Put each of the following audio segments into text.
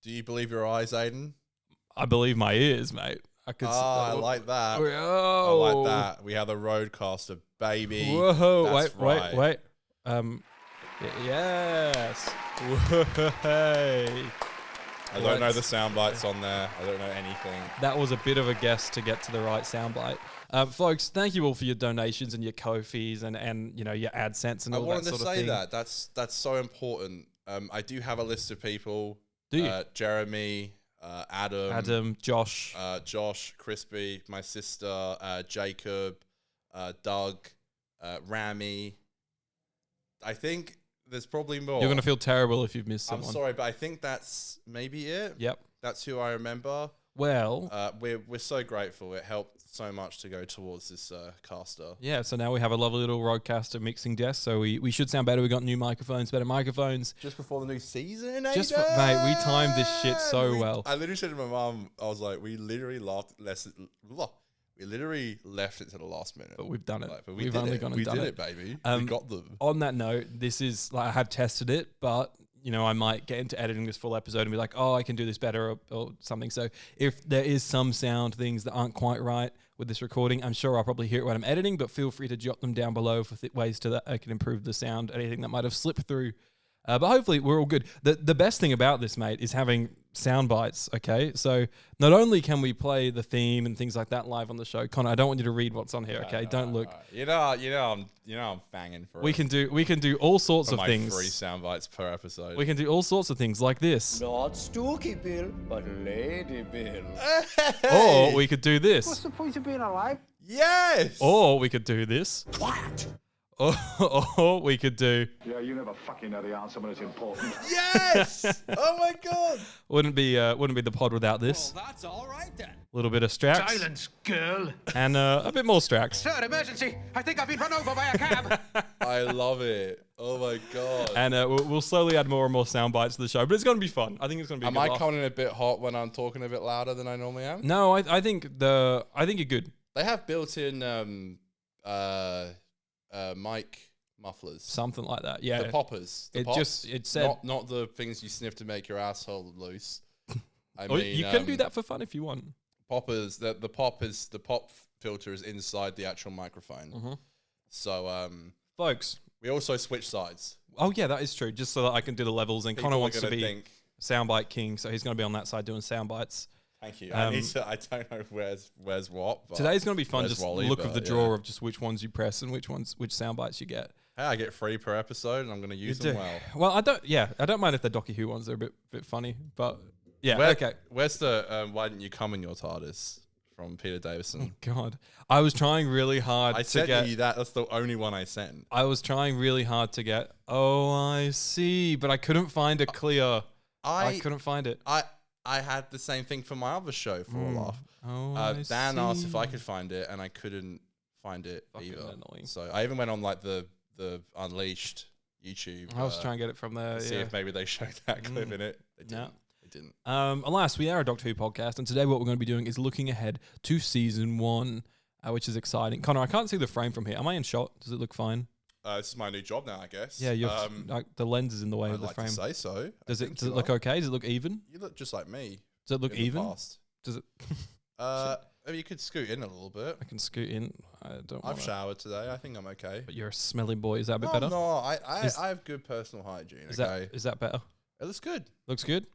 Do you believe your eyes, Aiden? I believe my ears, mate. I like that. Oh. I like that. We have the Roadcaster, baby. Whoa! That's wait. Yes. Hey. I don't know the sound bites on there. I don't know anything. That was a bit of a guess to get to the right soundbite. Folks, thank you all for your donations and your Ko-fis and your AdSense and all that sort of thing. I wanted to say that's so important. I do have a list of people. Do you? Jeremy, Adam, Josh, Crispy, my sister, Jacob, Doug, Rami. I think there's probably more. You're going to feel terrible if you've missed someone. I'm sorry, but I think that's maybe it. Yep. That's who I remember. Well, we're so grateful. It helped so much to go towards this caster. Yeah, so now we have a lovely little Roadcaster mixing desk, so we should sound better. We got new microphones, better microphones. Just before the new season, mate, we timed this shit so well. I literally said to my mum, I was like, we literally left it to the last minute. But we've done it. But we've only gone and done it. We did it, baby. We got them. On that note, this is, I have tested it, but I might get into editing this full episode and be like, oh, I can do this better or something. So if there is some sound things that aren't quite right with this recording, I'm sure I'll probably hear it when I'm editing, but feel free to jot them down below for ways that I can improve the sound, anything that might have slipped through. But hopefully we're all good. The best thing about this, mate, is having sound bites, okay? So not only can we play the theme and things like that live on the show, Connor, I don't want you to read what's on here, okay? Don't look. I'm banging for we can do all sorts of things. 3 sound bites per episode. We can do all sorts of things like this. Not Stooky Bill, but Lady Bill. Or we could do this. What's the point of being alive? Yes! Or we could do this. What? Or we could do... Yeah, you never fucking know the answer when it's important. Yes! Oh my God! Wouldn't be the pod without this. Well, that's all right then. A little bit of Strax. Silence, girl. And a bit more Strax. Sir, emergency. I think I've been run over by a cab. I love it. Oh my God. And we'll slowly add more and more sound bites to the show, but it's going to be fun. I think it's going to be a good laugh. coming in a bit hot when I'm talking a bit louder than I normally am? No, I think you're good. They have built-in mic mufflers. Something like that, yeah. The poppers. It said... Not the things you sniff to make your asshole loose. You can do that for fun if you want. Poppers. The pop filter is inside the actual microphone. Mm-hmm. So, folks, we also switch sides. Oh yeah, that is true. Just so that I can do the levels, and Connor wants to be think, soundbite king, so he's going to be on that side doing sound bites. Thank you. I don't know where's what. But today's going to be fun. Just Wally, look of the drawer of just which ones you press and which sound bites you get. Hey, I get 3 per episode, and I'm going to use them well. Well, I don't mind if the Doccy Who ones. They're a bit funny, but yeah. Okay. Where's the Why Didn't You Come in Your TARDIS from Peter Davison? Oh God, I was trying really hard. I sent you that. That's the only one I sent. I was trying really hard to get. Oh, I see, but I couldn't find it clear. I couldn't find it. I had the same thing for my other show for a laugh. Oh, Dan asked if I could find it, and I couldn't find it either. Annoying. So I even went on like the Unleashed YouTube. I was trying to get it from there. To see if maybe they showed that clip in it. They didn't. No. They didn't. Alas, we are a Doctor Who podcast, and today what we're going to be doing is looking ahead to season 1, which is exciting. Connor, I can't see the frame from here. Am I in shot? Does it look fine? This is my new job now, I guess. Yeah, the lens is in the way of the I'd frame. like to say so. Does it look okay? Does it look even? You look just like me. Does it look even? Past. Does it? Maybe you could scoot in a little bit. I can scoot in. I've showered today. I think I'm okay. But you're a smelly boy. Is that a bit better? No, I have good personal hygiene. Is that better? It looks good. Looks good?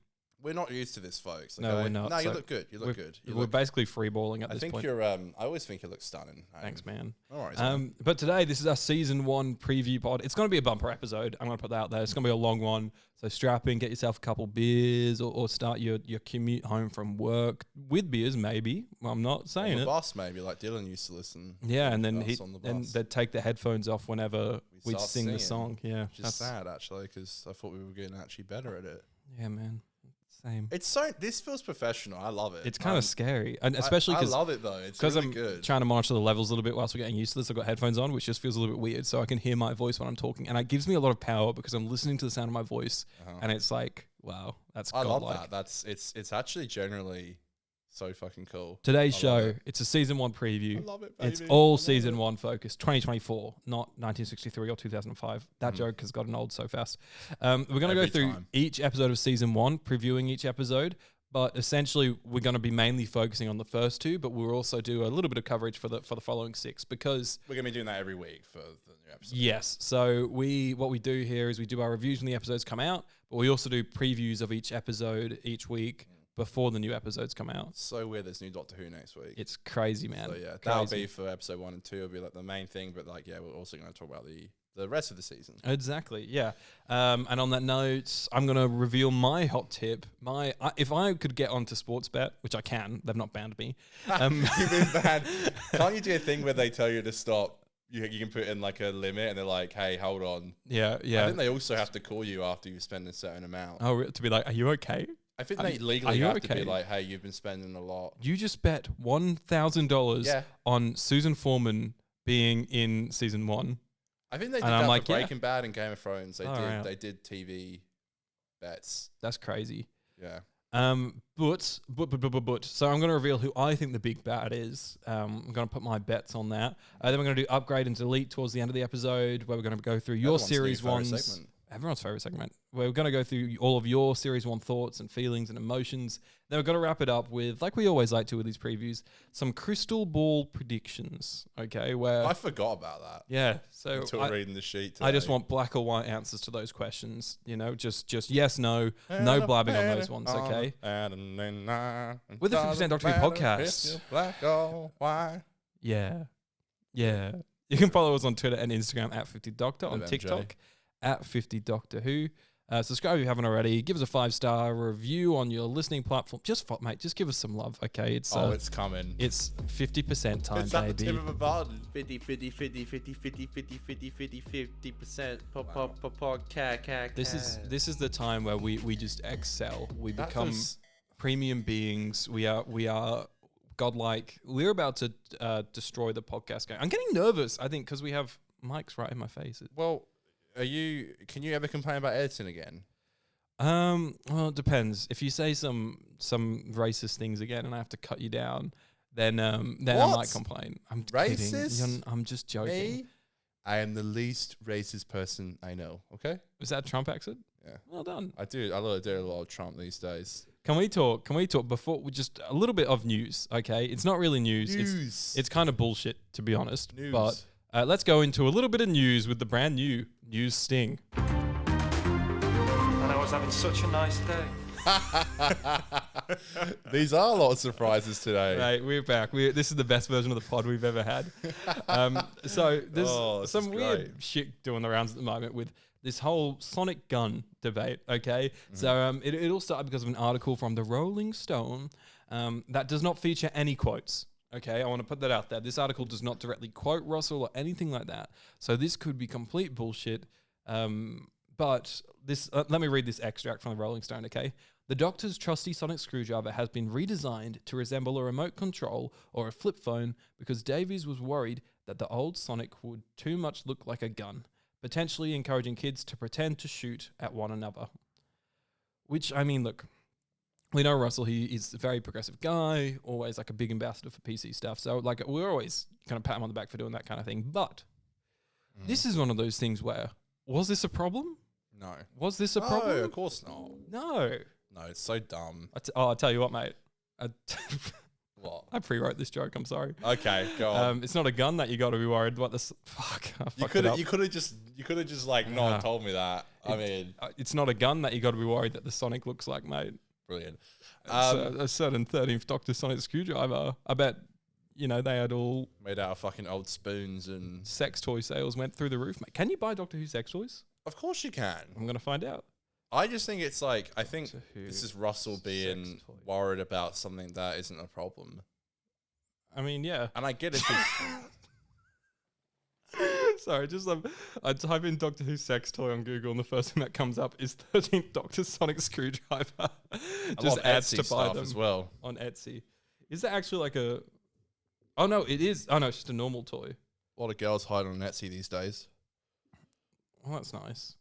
We're not used to this, folks. Okay? No, we're not. No, you look good. You look good. We're basically freeballing at this point. I always think you look stunning. Thanks, man. No worries. But today, this is our season 1 preview pod. It's going to be a bumper episode. I'm going to put that out there. It's going to be a long one. So strap in, get yourself a couple beers, or start your commute home from work with beers, maybe. Well, I'm not saying on the it. bus, maybe, like Dylan used to listen. Yeah, and then they'd take the headphones off whenever we'd sing the song. Yeah, which is sad, actually, because I thought we were getting actually better at it. Yeah, man. Same. This feels professional. I love it. It's kind of scary, and especially because I love it though. It's really I'm good. Trying to monitor the levels a little bit whilst we're getting used to this. I've got headphones on, which just feels a little bit weird, so I can hear my voice when I'm talking, and it gives me a lot of power because I'm listening to the sound of my voice, and it's like, wow, that's godlike. I love that. It's actually generally So fucking cool. Today's I love show, it. it's a season 1 preview. I love it, It's baby. all I love season it. 1 focused, 2024, not 1963 or 2005. That joke has gotten old so fast. We're going to go Every through time. each episode of season 1, previewing each episode. But essentially, we're going to be mainly focusing on the first 2, but we'll also do a little bit of coverage for the following 6 because We're gonna be doing that every week for the new episode. yes. So what we do here is we do our reviews when the episodes come out, but we also do previews of each episode each week before the new episodes come out. So weird. There's new Doctor Who next week. It's crazy, man. So yeah, that'll Crazy. be for episode 1 and 2. It'll be like the main thing, but like yeah, we're also going to talk about the rest of the season. Exactly, yeah. And on that note, I'm going to reveal my hot tip. If I could get onto Sportsbet, which I can, they've not banned me. You've been banned. Can't you do a thing where they tell you to stop? You can put in like a limit, and they're like, "Hey, hold on." Yeah. I think they also have to call you after you spend a certain amount. Oh, to be like, are you okay? I think Are they you legally have to okay? be like, "Hey, you've been spending a lot." You just bet $1,000 Yeah. on Susan Foreman being in season 1. I think they did And I'm that like, for yeah. Breaking Bad and Game of Thrones. They Oh, did. right. They did TV bets. That's crazy. Yeah. But so I'm going to reveal who I think the big bad is. I'm going to put my bets on that. Then we're going to do upgrade and delete towards the end of the episode, where we're going to go through your Everyone's new series favourite ones. segment. Everyone's favorite segment. We're going to go through all of your series 1 thoughts and feelings and emotions. Then we're going to wrap it up with, like we always like to with these previews, some crystal ball predictions. Okay, where I forgot about that yeah. So until reading the sheet. I just today. want black or white answers to those questions. You know, just yes, no, no blabbing on those ones. Okay. With the 50% Doctor Who podcast. Black or white. Yeah. Yeah. You can follow us on Twitter and Instagram at 50Doctor, on Bit of MJ. TikTok at 50Doctor Who. Subscribe if you haven't already. Give us a 5-star review on your listening platform. Just give us some love, okay? It's It's coming. it's 50% time, It's at the baby. tip of a button. 50, 50, 50, 50, 50, 50, 50, 50, 50%. Podcast. This is the time where we just excel. We That become was- premium beings. We are godlike. We're about to destroy the podcast game. I'm getting nervous, I think, because we have mics right in my face. Well, can you ever complain about editing again? Well, it depends. If you say some racist things again and I have to cut you down, then I What? might complain. I'm Racist? kidding. I'm just joking. Me? I am the least racist person I know. Okay. Was that a Trump accent? Yeah. Well done. I do a lot of Trump these days. Can we talk before we just a little bit of news? Okay, it's not really news. It's kind of bullshit, to be honest. News. But let's go into a little bit of news with the brand new news sting. And I was having such a nice day. These are a lot of surprises today. Right, we're back. This is the best version of the pod we've ever had. So there's Oh, this some is weird great. shit doing the rounds at the moment with this whole sonic gun debate. Okay, so it all started because of an article from the Rolling Stone that does not feature any quotes. Okay, I want to put that out there. This article does not directly quote Russell or anything like that. So this could be complete bullshit. But this, let me read this extract from the Rolling Stone, okay? The Doctor's trusty sonic screwdriver has been redesigned to resemble a remote control or a flip phone because Davies was worried that the old Sonic would too much look like a gun, potentially encouraging kids to pretend to shoot at one another. Which, I mean, look, we know Russell, he is a very progressive guy, always like a big ambassador for PC stuff. So, like, we're always kind of pat him on the back for doing that kind of thing. But this is one of those things where, was this a problem? No. Was this a No, problem? of course not. No. No, it's so dumb. I'll tell you what, mate. What? I pre-wrote this joke. I'm sorry. Okay, go on. It's not a gun that you got to be worried about. This fuck. I You fucked it up. could have just like not told me that. I mean, It's not a gun that you got to be worried that the Sonic looks like, mate. brilliant. It's a certain 13th Doctor Sonic screwdriver. I bet they had all Made out of fucking old spoons and. sex toy sales went through the roof, mate. Can you buy Doctor Who sex toys? Of course you can. I'm gonna find out. I just think it's like I think Doctor Who this is Russell being sex toy. worried about something that isn't a problem, I mean, yeah. and I get it. 'Cause Sorry, just I type in Doctor Who sex toy on Google, and the first thing that comes up is 13th Doctor Sonic screwdriver. a Just lot of ads Etsy to buy stuff them as well. on Etsy. Is that actually like a? Oh no, it is. Oh no, it's just a normal toy. A lot of girls hide on Etsy these days. Well, that's nice.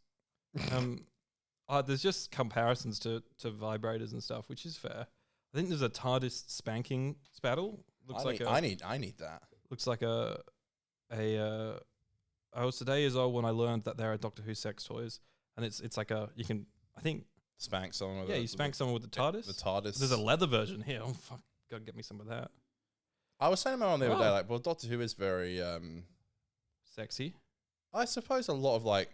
There's just comparisons to vibrators and stuff, which is fair. I think there's a TARDIS spanking spattle. Looks I need that. looks like a I was today years old when I learned that there are Doctor Who sex toys, and it's like you can, I think, Spank someone with you spank someone with the TARDIS. The TARDIS. There's a leather version here. Oh fuck, gotta get me some of that. I was saying to my mum the other day, Oh. like, well, Doctor Who is very, Sexy. I suppose a lot of like,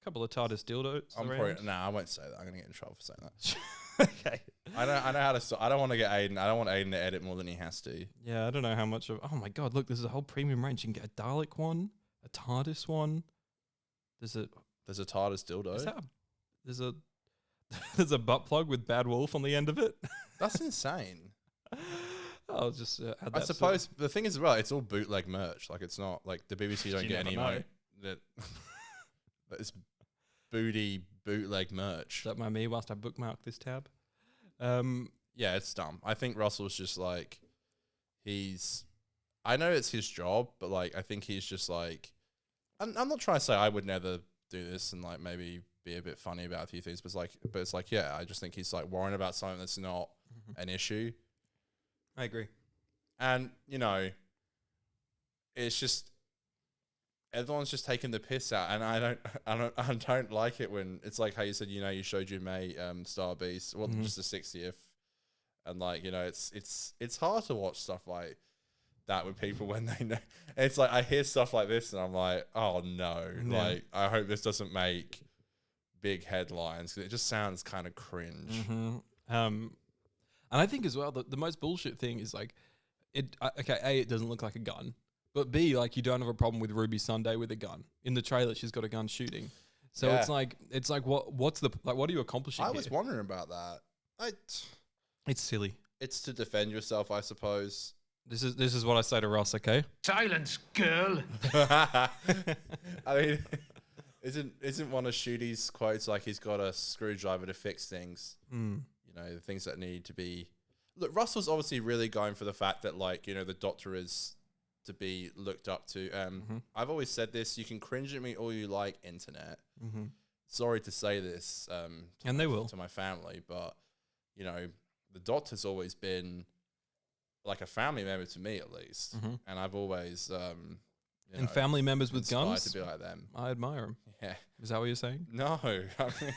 A couple of TARDIS dildos. I'm around. probably, nah, I won't say that. I'm gonna get in trouble for saying that. Okay. I know how to stop. I don't want to get Aiden. I don't want Aiden to edit more than he has to. Yeah, I don't know how much of. Oh my god, look, there's a whole premium range. You can get a Dalek one, a TARDIS one. There's a. There's a TARDIS dildo. Is that there's a butt plug with Bad Wolf on the end of it. That's insane. I'll just add I that to- suppose the thing is, well, it's all bootleg merch. Like, it's not like the BBC don't You get never any know. money. That it's booty bootleg merch. Is that my me whilst I bookmark this tab? Yeah, it's dumb. I think Russell's just like, I know it's his job, but like, I think he's just like, I'm not trying to say I would never do this and like maybe be a bit funny about a few things, but it's like, yeah, I just think he's like worrying about something that's not an issue. I agree. And, you know, it's just, everyone's just taking the piss out, and I don't like it when it's like how you said, you know, you showed your mate Star Beast, well, just the 60th, and like, you know, it's hard to watch stuff like that with people when they know. And it's like I hear stuff like this, and I'm like, oh no, Yeah. like I hope this doesn't make big headlines because it just sounds kind of cringe. And I think as well the most bullshit thing is like, okay, A, it doesn't look like a gun. But B, like, you don't have a problem with Ruby Sunday with a gun. In the trailer, she's got a gun shooting. So Yeah. it's like what are you accomplishing I here? was wondering about that. It's silly. It's to defend yourself, I suppose. This is what I say to Ross, okay? Silence, girl. I mean, isn't one of Shooty's quotes like he's got a screwdriver to fix things? You know, the things that need to be. Look, Russell's obviously really going for the fact that, like, you know, the Doctor is to be looked up to. I've always said this: you can cringe at me all you like, internet. Sorry to say this, And they will. to my family, but you know, the Doctor's always been like a family member to me, at least, and I've always you And know, always members with inspired guns, to be like them. I admire them. Yeah. Is that what you're saying? No, I mean,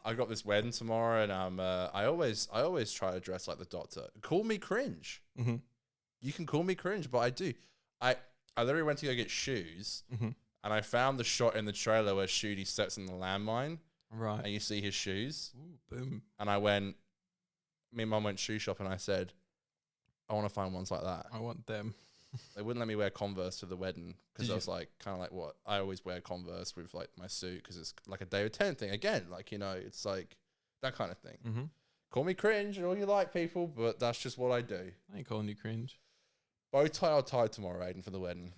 I got this wedding tomorrow, and I always try to dress like the Doctor. Call me cringe. You can call me cringe, but I do. I literally went to go get shoes, and I found the shot in the trailer where Shooty steps in the landmine, Right. and you see his shoes, Ooh, boom. and me and Mum went shoe shopping, and I said, I want to find ones like that. I want them. They wouldn't let me wear Converse to the wedding because Did I you? was like, kind of like, what? I always wear Converse with like my suit because it's like a David Tennant thing. Again, like, you know, it's like that kind of thing. Call me cringe and all you like, people, but that's just what I do. I ain't calling you cringe. Bow tie or tie tomorrow, Aiden, for the wedding.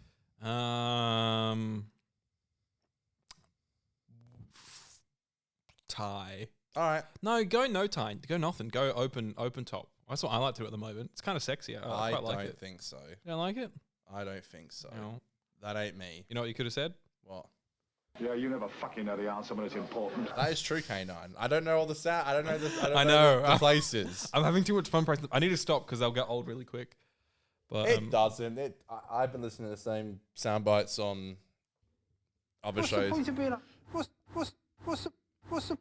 Tie. All right. No, go no tie. Go nothing. Go open top. That's what I like to do at the moment. It's kind of sexy. I quite like don't it. think so. You don't like it? I don't think so. No. That ain't me. You know what you could have said? What? Yeah, you never fucking know the answer when it's important. That is true, K9. I don't know all the stat. I don't know the. I know. the places. I'm having too much fun practicing. I need to stop because they'll get old really quick. But It doesn't. I've been listening to the same sound bites on other What's the shows. point of being? What's the?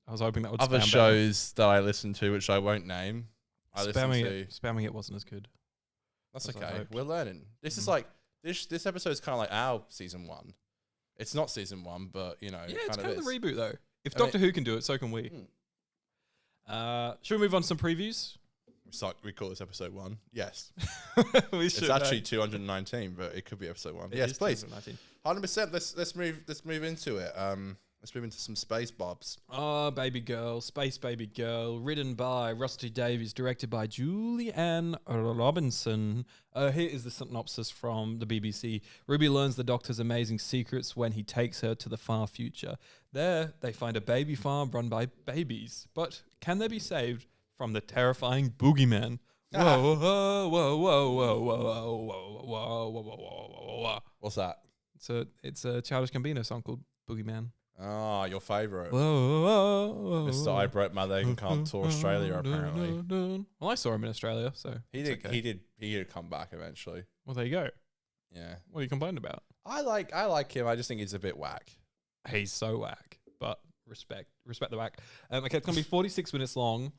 I was hoping that would Other spam shows that I listen to, which I won't name. I better. listen to. Spamming it wasn't as good. That's as I okay. hoped. We're learning. This is like this episode is kind of like our season 1. It's not season 1, but you know, Yeah, it's kind kind of is. the reboot though. If I mean- Doctor Who can do it, so can we. Should we move on to some previews? We call this episode 1. Yes, We it's actually 219, but it could be episode 1. Yes, please. 100%. Let's move into it. Let's move into some space bobs. Oh, Baby Girl, Space Baby Girl, written by Rusty Davies, directed by Julie Ann Robinson. Here is the synopsis from the BBC. Ruby learns the Doctor's amazing secrets when he takes her to the far future. There, they find a baby farm run by babies. But can they be saved from the terrifying boogeyman? Whoa, whoa, whoa, whoa, whoa, whoa, whoa, whoa, whoa, whoa, whoa, whoa, whoa. What's that? It's a Childish Gambino song called Boogeyman. Oh, your favourite. Whoa, Mr. I broke my leg and can't tour Australia, apparently. Well, I saw him in Australia, so He it's did. okay. He did come back eventually. Well, there you go. Yeah, What are you complaining about? I like him. I just think he's a bit whack. He's so whack, but respect the whack. Okay, it's gonna be 46 minutes long.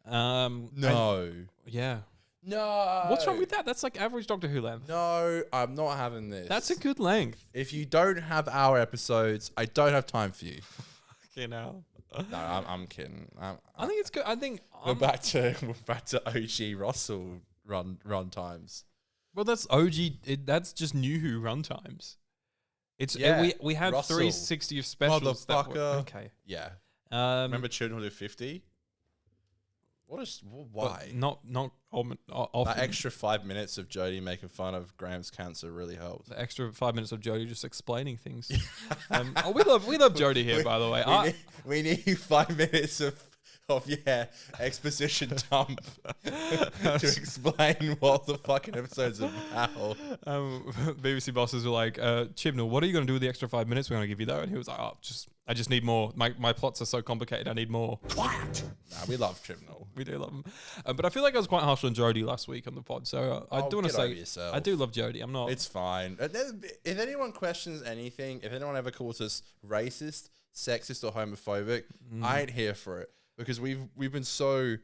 No, Yeah. no. What's wrong with that? That's like average Doctor Who length. No, I'm not having this. That's a good length. If you don't have our episodes, I don't have time for you. You know. No, I'm kidding. I think it's good. I think we're back to OG Russell run times. well, that's OG. That's just New Who run times. It's Yeah, we had Russell. 360 of specials. That were, Motherfucker. okay. Yeah. Remember Remember Children Who Do 50? Why? not often. That extra 5 minutes of Jodie making fun of Graham's cancer really helped. The extra 5 minutes of Jodie just explaining things. We love Jodie here, by the way. We need 5 minutes of exposition dump to explain what the fucking episode's about. BBC bosses were like, Chibnall, what are you going to do with the extra 5 minutes we're going to give you though? And he was like, I just need more. My plots are so complicated. I need more. Nah, we love Chibnall. We do love him. But I feel like I was quite harsh on Jodie last week on the pod. So I do want to get over say, yourself. I do love Jodie. I'm not. It's fine. If anyone questions anything, if anyone ever calls us racist, sexist, or homophobic, I ain't here for it. Because we've been so,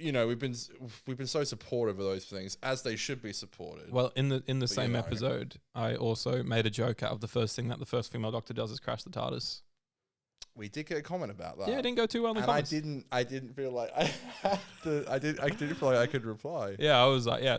we've been so supportive of those things as they should be supported. Well, in the same episode, I also made a joke out of the first thing that the first female Doctor does is crash the TARDIS. We did get a comment about that. Yeah, it didn't go too well in the and comments. I didn't feel like I had to, I didn't feel like I could reply. Yeah, I was like, yeah,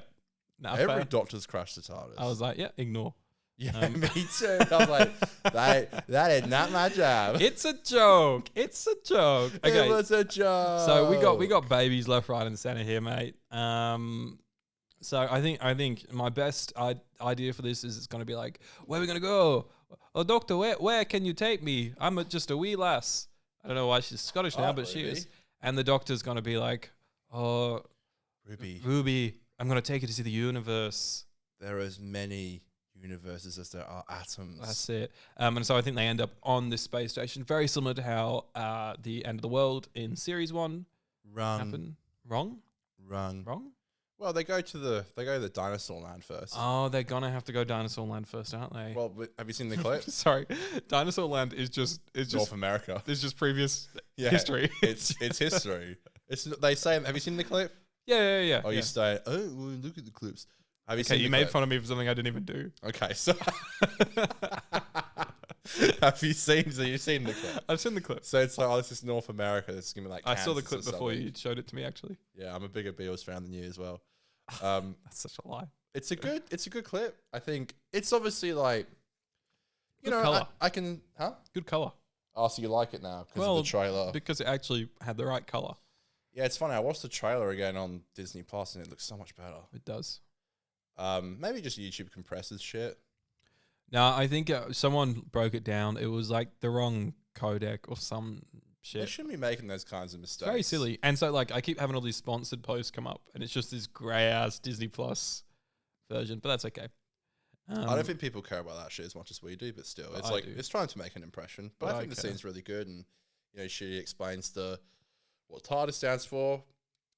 nah, Every fair. Doctor's crashed the TARDIS. I was like, yeah, ignore. Yeah, me too. I was like, that is not my job. It's a joke. It's a joke. Okay. It was a joke. So we got babies left, right, and center here, mate. So I think my best idea for this is it's gonna be like, where are we gonna go? Oh, Doctor, where can you take me? I'm just a wee lass. I don't know why she's Scottish now, but she Ruby. is. And the Doctor's gonna be like, oh, Ruby, I'm gonna take you to see the universe. There are as many universes as there are atoms. That's it. And so I think they end up on this space station, very similar to how the end of the world in series 1 happened. Wrong. Well, they go to the dinosaur land first. Oh, they're gonna have to go Dinosaur Land first, aren't they? Well, have you seen the clip? Sorry, Dinosaur Land is just North America. It's just previous Yeah, history. It's history. They say. Have you seen the clip? Yeah. Oh, you say, oh, well, look at the clips. Have you Okay, seen? you the made clip? fun of me for something I didn't even do. Okay, so have you seen? So you've seen the clip. I've seen the clip. So it's like, oh, this is North America. It's gonna be like. I saw the Kansas clip or before something. you showed it to me. Actually, Yeah, I'm a bigger Beatles fan than you as well. that's such a lie. It's a good clip. I think it's obviously like, Good colour. I can, huh? Good color. Oh, so you like it now because of the trailer? because it actually had the right color. Yeah, it's funny. I watched the trailer again on Disney Plus, and it looks so much better. It does. Maybe just YouTube compresses shit. No, I think someone broke it down. It was like the wrong codec or some They shit. shouldn't be making those kinds of It's mistakes. very silly. And so like I keep having all these sponsored posts come up, and it's just this grey ass Disney Plus version, but that's okay. I don't think people care about that shit as much as we do, but still, it's I like do. it's trying to make an impression. But I think the Okay. scene's really good, and she explains what TARDIS stands for.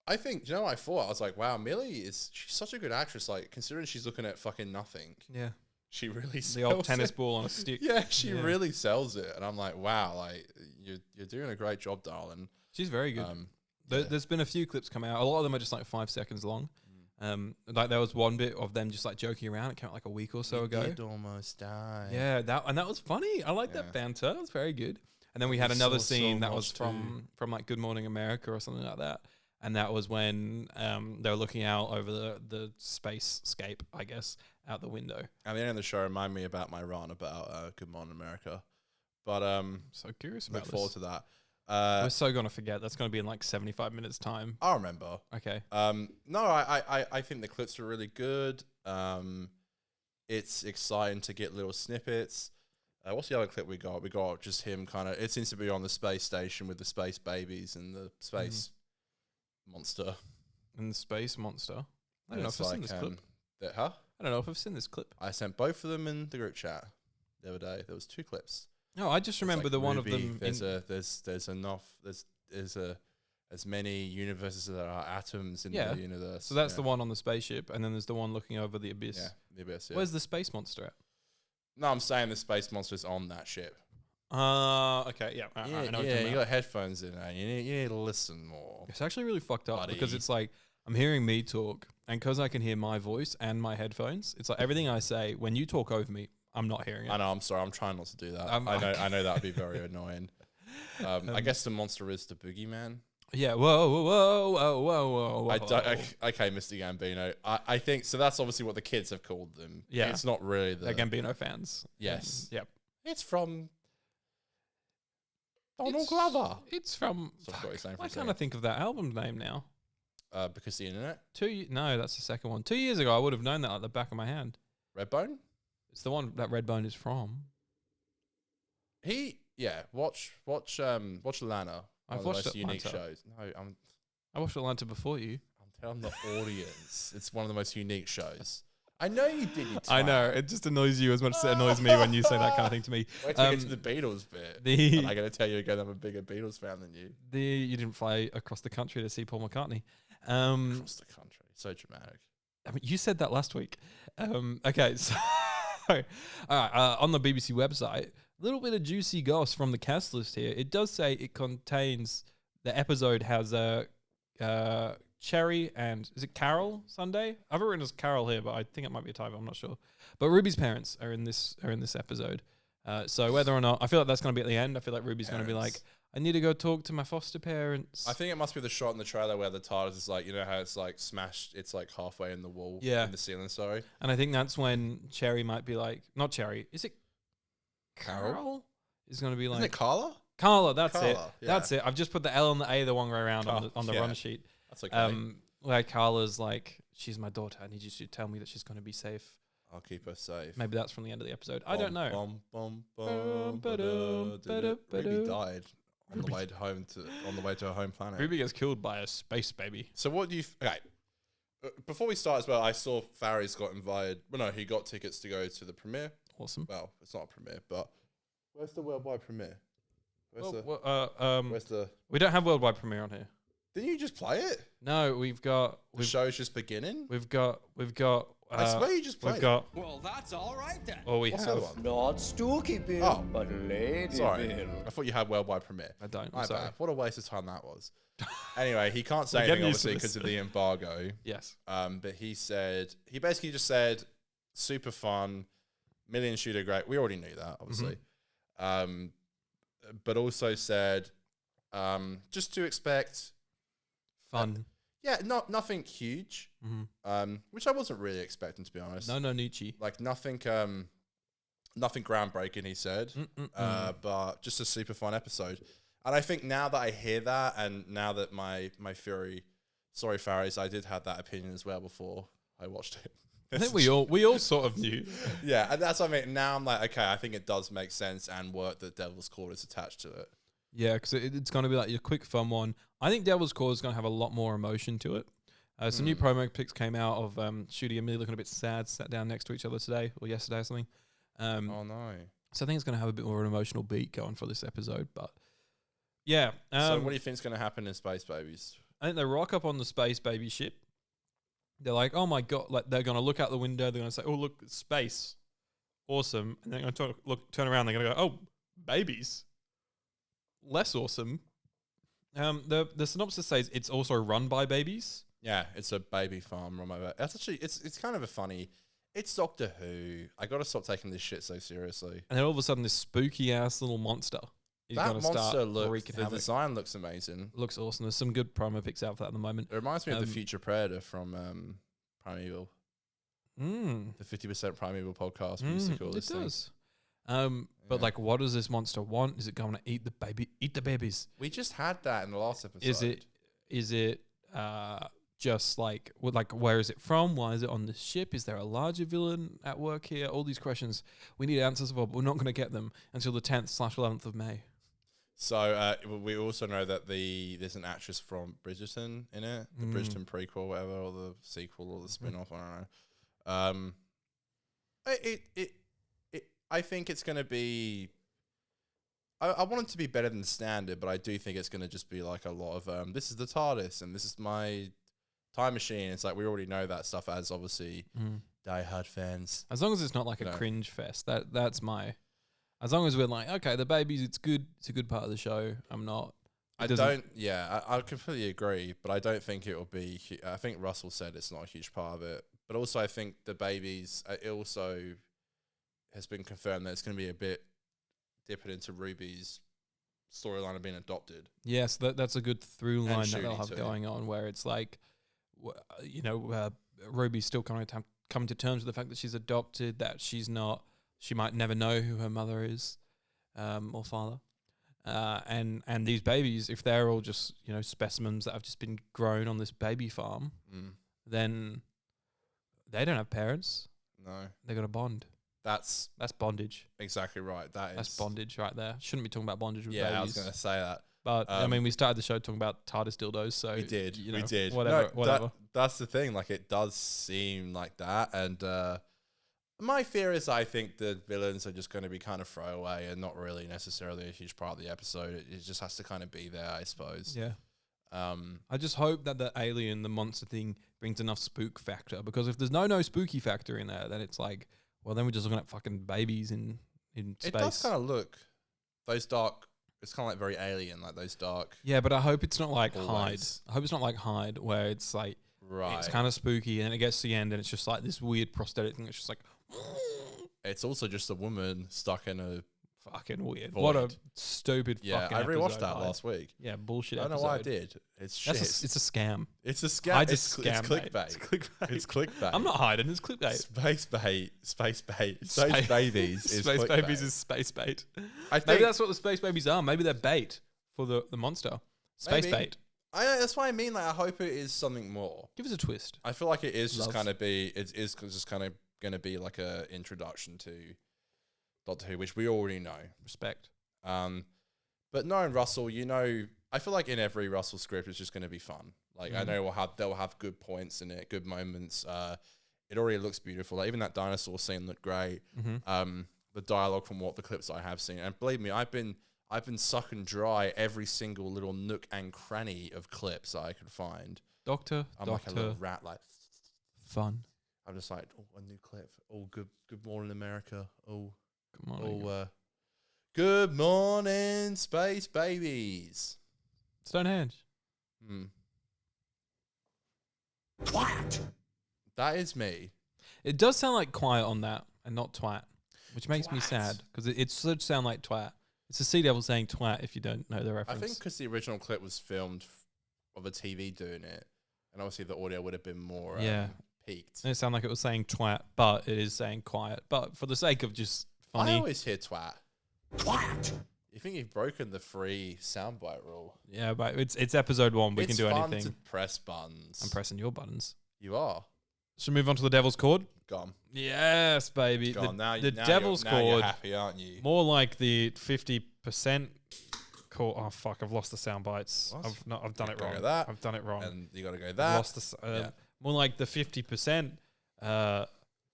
I think what I thought? I was like, wow, she's such a good actress. Like considering she's looking at fucking nothing, Yeah. she really The old sells tennis it. ball on a stick. Yeah, she Yeah. really sells it, and I'm like, wow, like you're doing a great job, darling. She's very good. Yeah. There's been a few clips come out. A lot of them are just like 5 seconds long. Like there was one bit of them just like joking around. It came out like a week or so ago. Did almost die. Yeah, that was funny. I like Yeah. that banter. It was very good. And then we had We another saw so scene that much was from like Good Morning America or something like that. And that was when they were looking out over the spacescape, I guess, out the window. And the end of the show reminded me about my rant about Good Morning America. But So curious look about forward this. to that. We're so gonna forget. That's gonna be in like 75 minutes time. I'll remember. Okay. No, I think the clips were really good. It's exciting to get little snippets. What's the other clip we got? We got just him kind of. It seems to be on the space station with the space babies and the space monster. And the space monster. I don't And know it's if I've seen this clip. Huh? I don't know if I've seen this clip. I sent both of them in the group chat the other day. There was 2 clips. No, I just It's remember like the one of Ruby, them. There's as many universes as there are atoms in Yeah. the universe. So that's the one on the spaceship, and then there's the one looking over the abyss. Yeah, the abyss. Yeah. Where's the space monster at? No, I'm saying the space monster's on that ship. Okay, yeah. I know what Yeah, you're talking you about. got headphones in there. You need to listen more. It's actually really fucked up because Buddy. it's like I'm hearing me talk, and because I can hear my voice and my headphones, it's like everything I say when you talk over me, I'm not hearing it. I know. I'm sorry. I'm trying not to do that. I'm- I know that would be very annoying. I guess the monster is the boogeyman. Yeah. Whoa. I don't. Okay, Mr. Gambino. I think so. That's obviously what the kids have called them. Yeah. It's not really the. They're Gambino fans. Yes. Yep. It's from Donald It's- Glover. It's from. So I've got his name for Why a can't I think of that album name now? Because the internet. No, that's the second one. 2 years ago, I would have known that at the back of my hand. Redbone. It's the one that Redbone is from. Watch Lana. I've One of watched the most unique Atlanta. shows. No, I'm I watched Atlanta before you. telling the audience. It's one of the most unique shows. I know you did. You I know. twat. It just annoys you as much as it annoys me when you say that kind of thing to me. Wait till we get to the Beatles bit. the- I'm going to tell you again. I'm a bigger Beatles fan than you. You didn't fly across the country to see Paul McCartney. Across the country, so dramatic. I mean, you said that last week. Okay, so all right, on the BBC website, a little bit of juicy goss from the cast list here. It does say it contains the episode has Cherry and is it Carol Sunday? I've written as Carol here, but I think it might be a typo. I'm not sure. But Ruby's parents are in this episode. So whether or not I feel like that's going to be at the end, I feel like Ruby's going to be like, I need to go talk to my foster parents. I think it must be the shot in the trailer where the TARDIS is like, you know how it's like smashed, it's like halfway in the wall, Yeah. in the ceiling, sorry. And I think that's when Cherry might be like, not Cherry, is it Carol? Is going to be Isn't like it Carla? Carla, that's it. Carla, yeah. That's it. I've just put the L and the A the wrong way around Carla, on the yeah. run sheet. That's okay. Where Carla's like, she's my daughter. I need you to tell me that she's going to be safe. I'll keep her safe. Maybe that's from the end of the episode. I don't know. Bum, bum, bum, ba-dum, ba-dum. Ruby died on the way to her home planet. Ruby gets killed by a space baby. So what do you? Okay. Before we start as well, I saw Farry's got invited. Well, no, he got tickets to go to the premiere. Awesome. Well, it's not a premiere, but where's the worldwide premiere? Where's the? We don't have worldwide premiere on here. Didn't you just play it? No, The show's just beginning. we've got. I swear you just played We've got. Well, that's all right then. Or we What's the have. other one? Not Stooky Bill, Oh. but Lady Sorry, Bill. I thought you had worldwide premiere. I don't. My I'm sorry. bad. What a waste of time that was. Anyway, he can't say We're anything getting used to obviously this. because of the embargo. Yes. But he basically just said, super fun, million shooter great. We already knew that, obviously. But also said, just to expect, Fun. nothing huge. Mm-hmm. Which I wasn't really expecting, to be honest. No Nietzsche. Like nothing groundbreaking, he said. But just a super fun episode. And I think now that I hear that, and now that my theory, sorry Faris, I did have that opinion as well before I watched it. I think we all sort of knew. Yeah, and that's what I mean. Now I'm like, okay, I think it does make sense and work that Devil's Core is attached to it. Yeah, because it's going to be like your quick fun one. I think Devil's Core is going to have a lot more emotion to it. Some new promo pics came out of Shooty and me looking a bit sad, sat down next to each other today or yesterday or something. Oh no! So I think it's going to have a bit more of an emotional beat going for this episode. But yeah. So what do you think is going to happen in Space Babies? I think they rock up on the Space Baby ship. They're like, oh my God, like they're going to look out the window. They're going to say, oh, look, space. Awesome. And they're going to turn around. They're going to go, oh, babies. Less awesome. The synopsis says it's also run by babies. Yeah, it's a baby farm. That's actually it's kind of a funny. It's Doctor Who. I got to stop taking this shit so seriously. And then all of a sudden, this spooky ass little monster is That going to monster start looks. wreaking The havoc. design looks amazing. Looks awesome. There's some good promo pics out for that at the moment. It reminds me of the Future Predator from Primeval, Mm. the 50% Primeval podcast. We used to call It this thing. does. But like, what does this monster want? Is it going to eat the babies? We just had that in the last episode. Is it just like where is it from? Why is it on the ship? Is there a larger villain at work here? All these questions we need answers for, but we're not going to get them until the 10th/11th of May. So we also know that there's an actress from Bridgerton in it, the Bridgerton prequel, whatever, or the sequel, or the spin-off. I don't know. I think it's going to be I want it to be better than standard, but I do think it's going to just be like a lot of this is the TARDIS and this is my time machine. It's like we already know that stuff as obviously diehard fans. As long as it's not like a cringe fest, that's my. As long as we're like, okay, the babies, it's good. It's a good part of the show. I'm not. I completely agree, but I don't think it will be. I think Russell said it's not a huge part of it, but also I think the babies. It also has been confirmed that it's going to be a bit dipping into Ruby's storyline of being adopted. Yes, that's a good through line that they'll have too. going on, where it's like, Ruby's still kind of come to terms with the fact that she's adopted, that she might never know who her mother is, or father. And these babies, if they're all just, specimens that have just been grown on this baby farm, then they don't have parents. No. They're going to bond. That's bondage. exactly right. That's bondage right there. Shouldn't be talking about bondage with babies. Yeah, I was going to say that. But, we started the show talking about TARDIS dildos, so... We did. Whatever. That's the thing. Like, it does seem like that. And my fear is I think the villains are just going to be kind of throwaway and not really necessarily a huge part of the episode. It just has to kind of be there, I suppose. Yeah. I just hope that the alien, the monster thing, brings enough spook factor. Because if there's no spooky factor in there, then it's like... Well, then we're just looking at fucking babies in space. It does kind of look those dark. It's kind of like very alien, like those dark. Yeah, but I hope it's not like Hyde. Always. I hope it's not like Hyde, where it's like it's kind of spooky, and then it gets to the end, and it's just like this weird prosthetic thing. It's just like it's also just a woman stuck in a fucking weird. void. What a stupid. Yeah, fucking I rewatched episode, that Hyde. last week. Yeah, bullshit. I don't know episode. why I did. It's shit. It's a scam. It's a scam. Hyde's a It's scam, clickbait. mate. It's clickbait. It's clickbait. I'm not hiding. It's clickbait. Space babies is Space clickbait. babies is space bait. I think Maybe that's what the space babies are. Maybe they're bait for the monster. Space Maybe. bait. that's what I mean. Like, I hope it is something more. Give us a twist. I feel like it is just Love. kind of be. It is just kind of going to be like a introduction to Doctor Who, which we already know. Respect. But knowing Russell, I feel like in every Russell script, it's just going to be fun. Like, I know they'll have good points in it, good moments. It already looks beautiful. Like, even that dinosaur scene looked great. The dialogue from what the clips I have seen, and believe me, I've been sucking dry every single little nook and cranny of clips that I could find. Doctor. Like a little rat, like Fun. I'm just like, a new clip. Good morning, America. Good morning. Good morning, space babies. Stonehenge. Quiet! That is me. It does sound like quiet on that and not twat, which makes me sad because it should sound like twat. It's a Sea Devil saying twat if you don't know the I reference. think because the original clip was filmed of a TV doing it, and obviously the audio would have been more peaked. It sounded like it was saying twat, but it is saying quiet. But for the sake of just funny. I always hear twat. Quiet! You think you've broken the free soundbite rule? Yeah, but it's episode 1. We can do anything. It's fun to press buttons. I'm pressing your buttons. You are. Should we move on to the Devil's Chord? Gone. Yes, baby. Gone. Now Devil's you're Chord. happy, aren't you? More like the 50% chord. Oh fuck! I've lost the sound bites. What? I've done it Gotta wrong. go that. I've done it wrong. And you got to go I've that. lost the Yeah. more like the 50%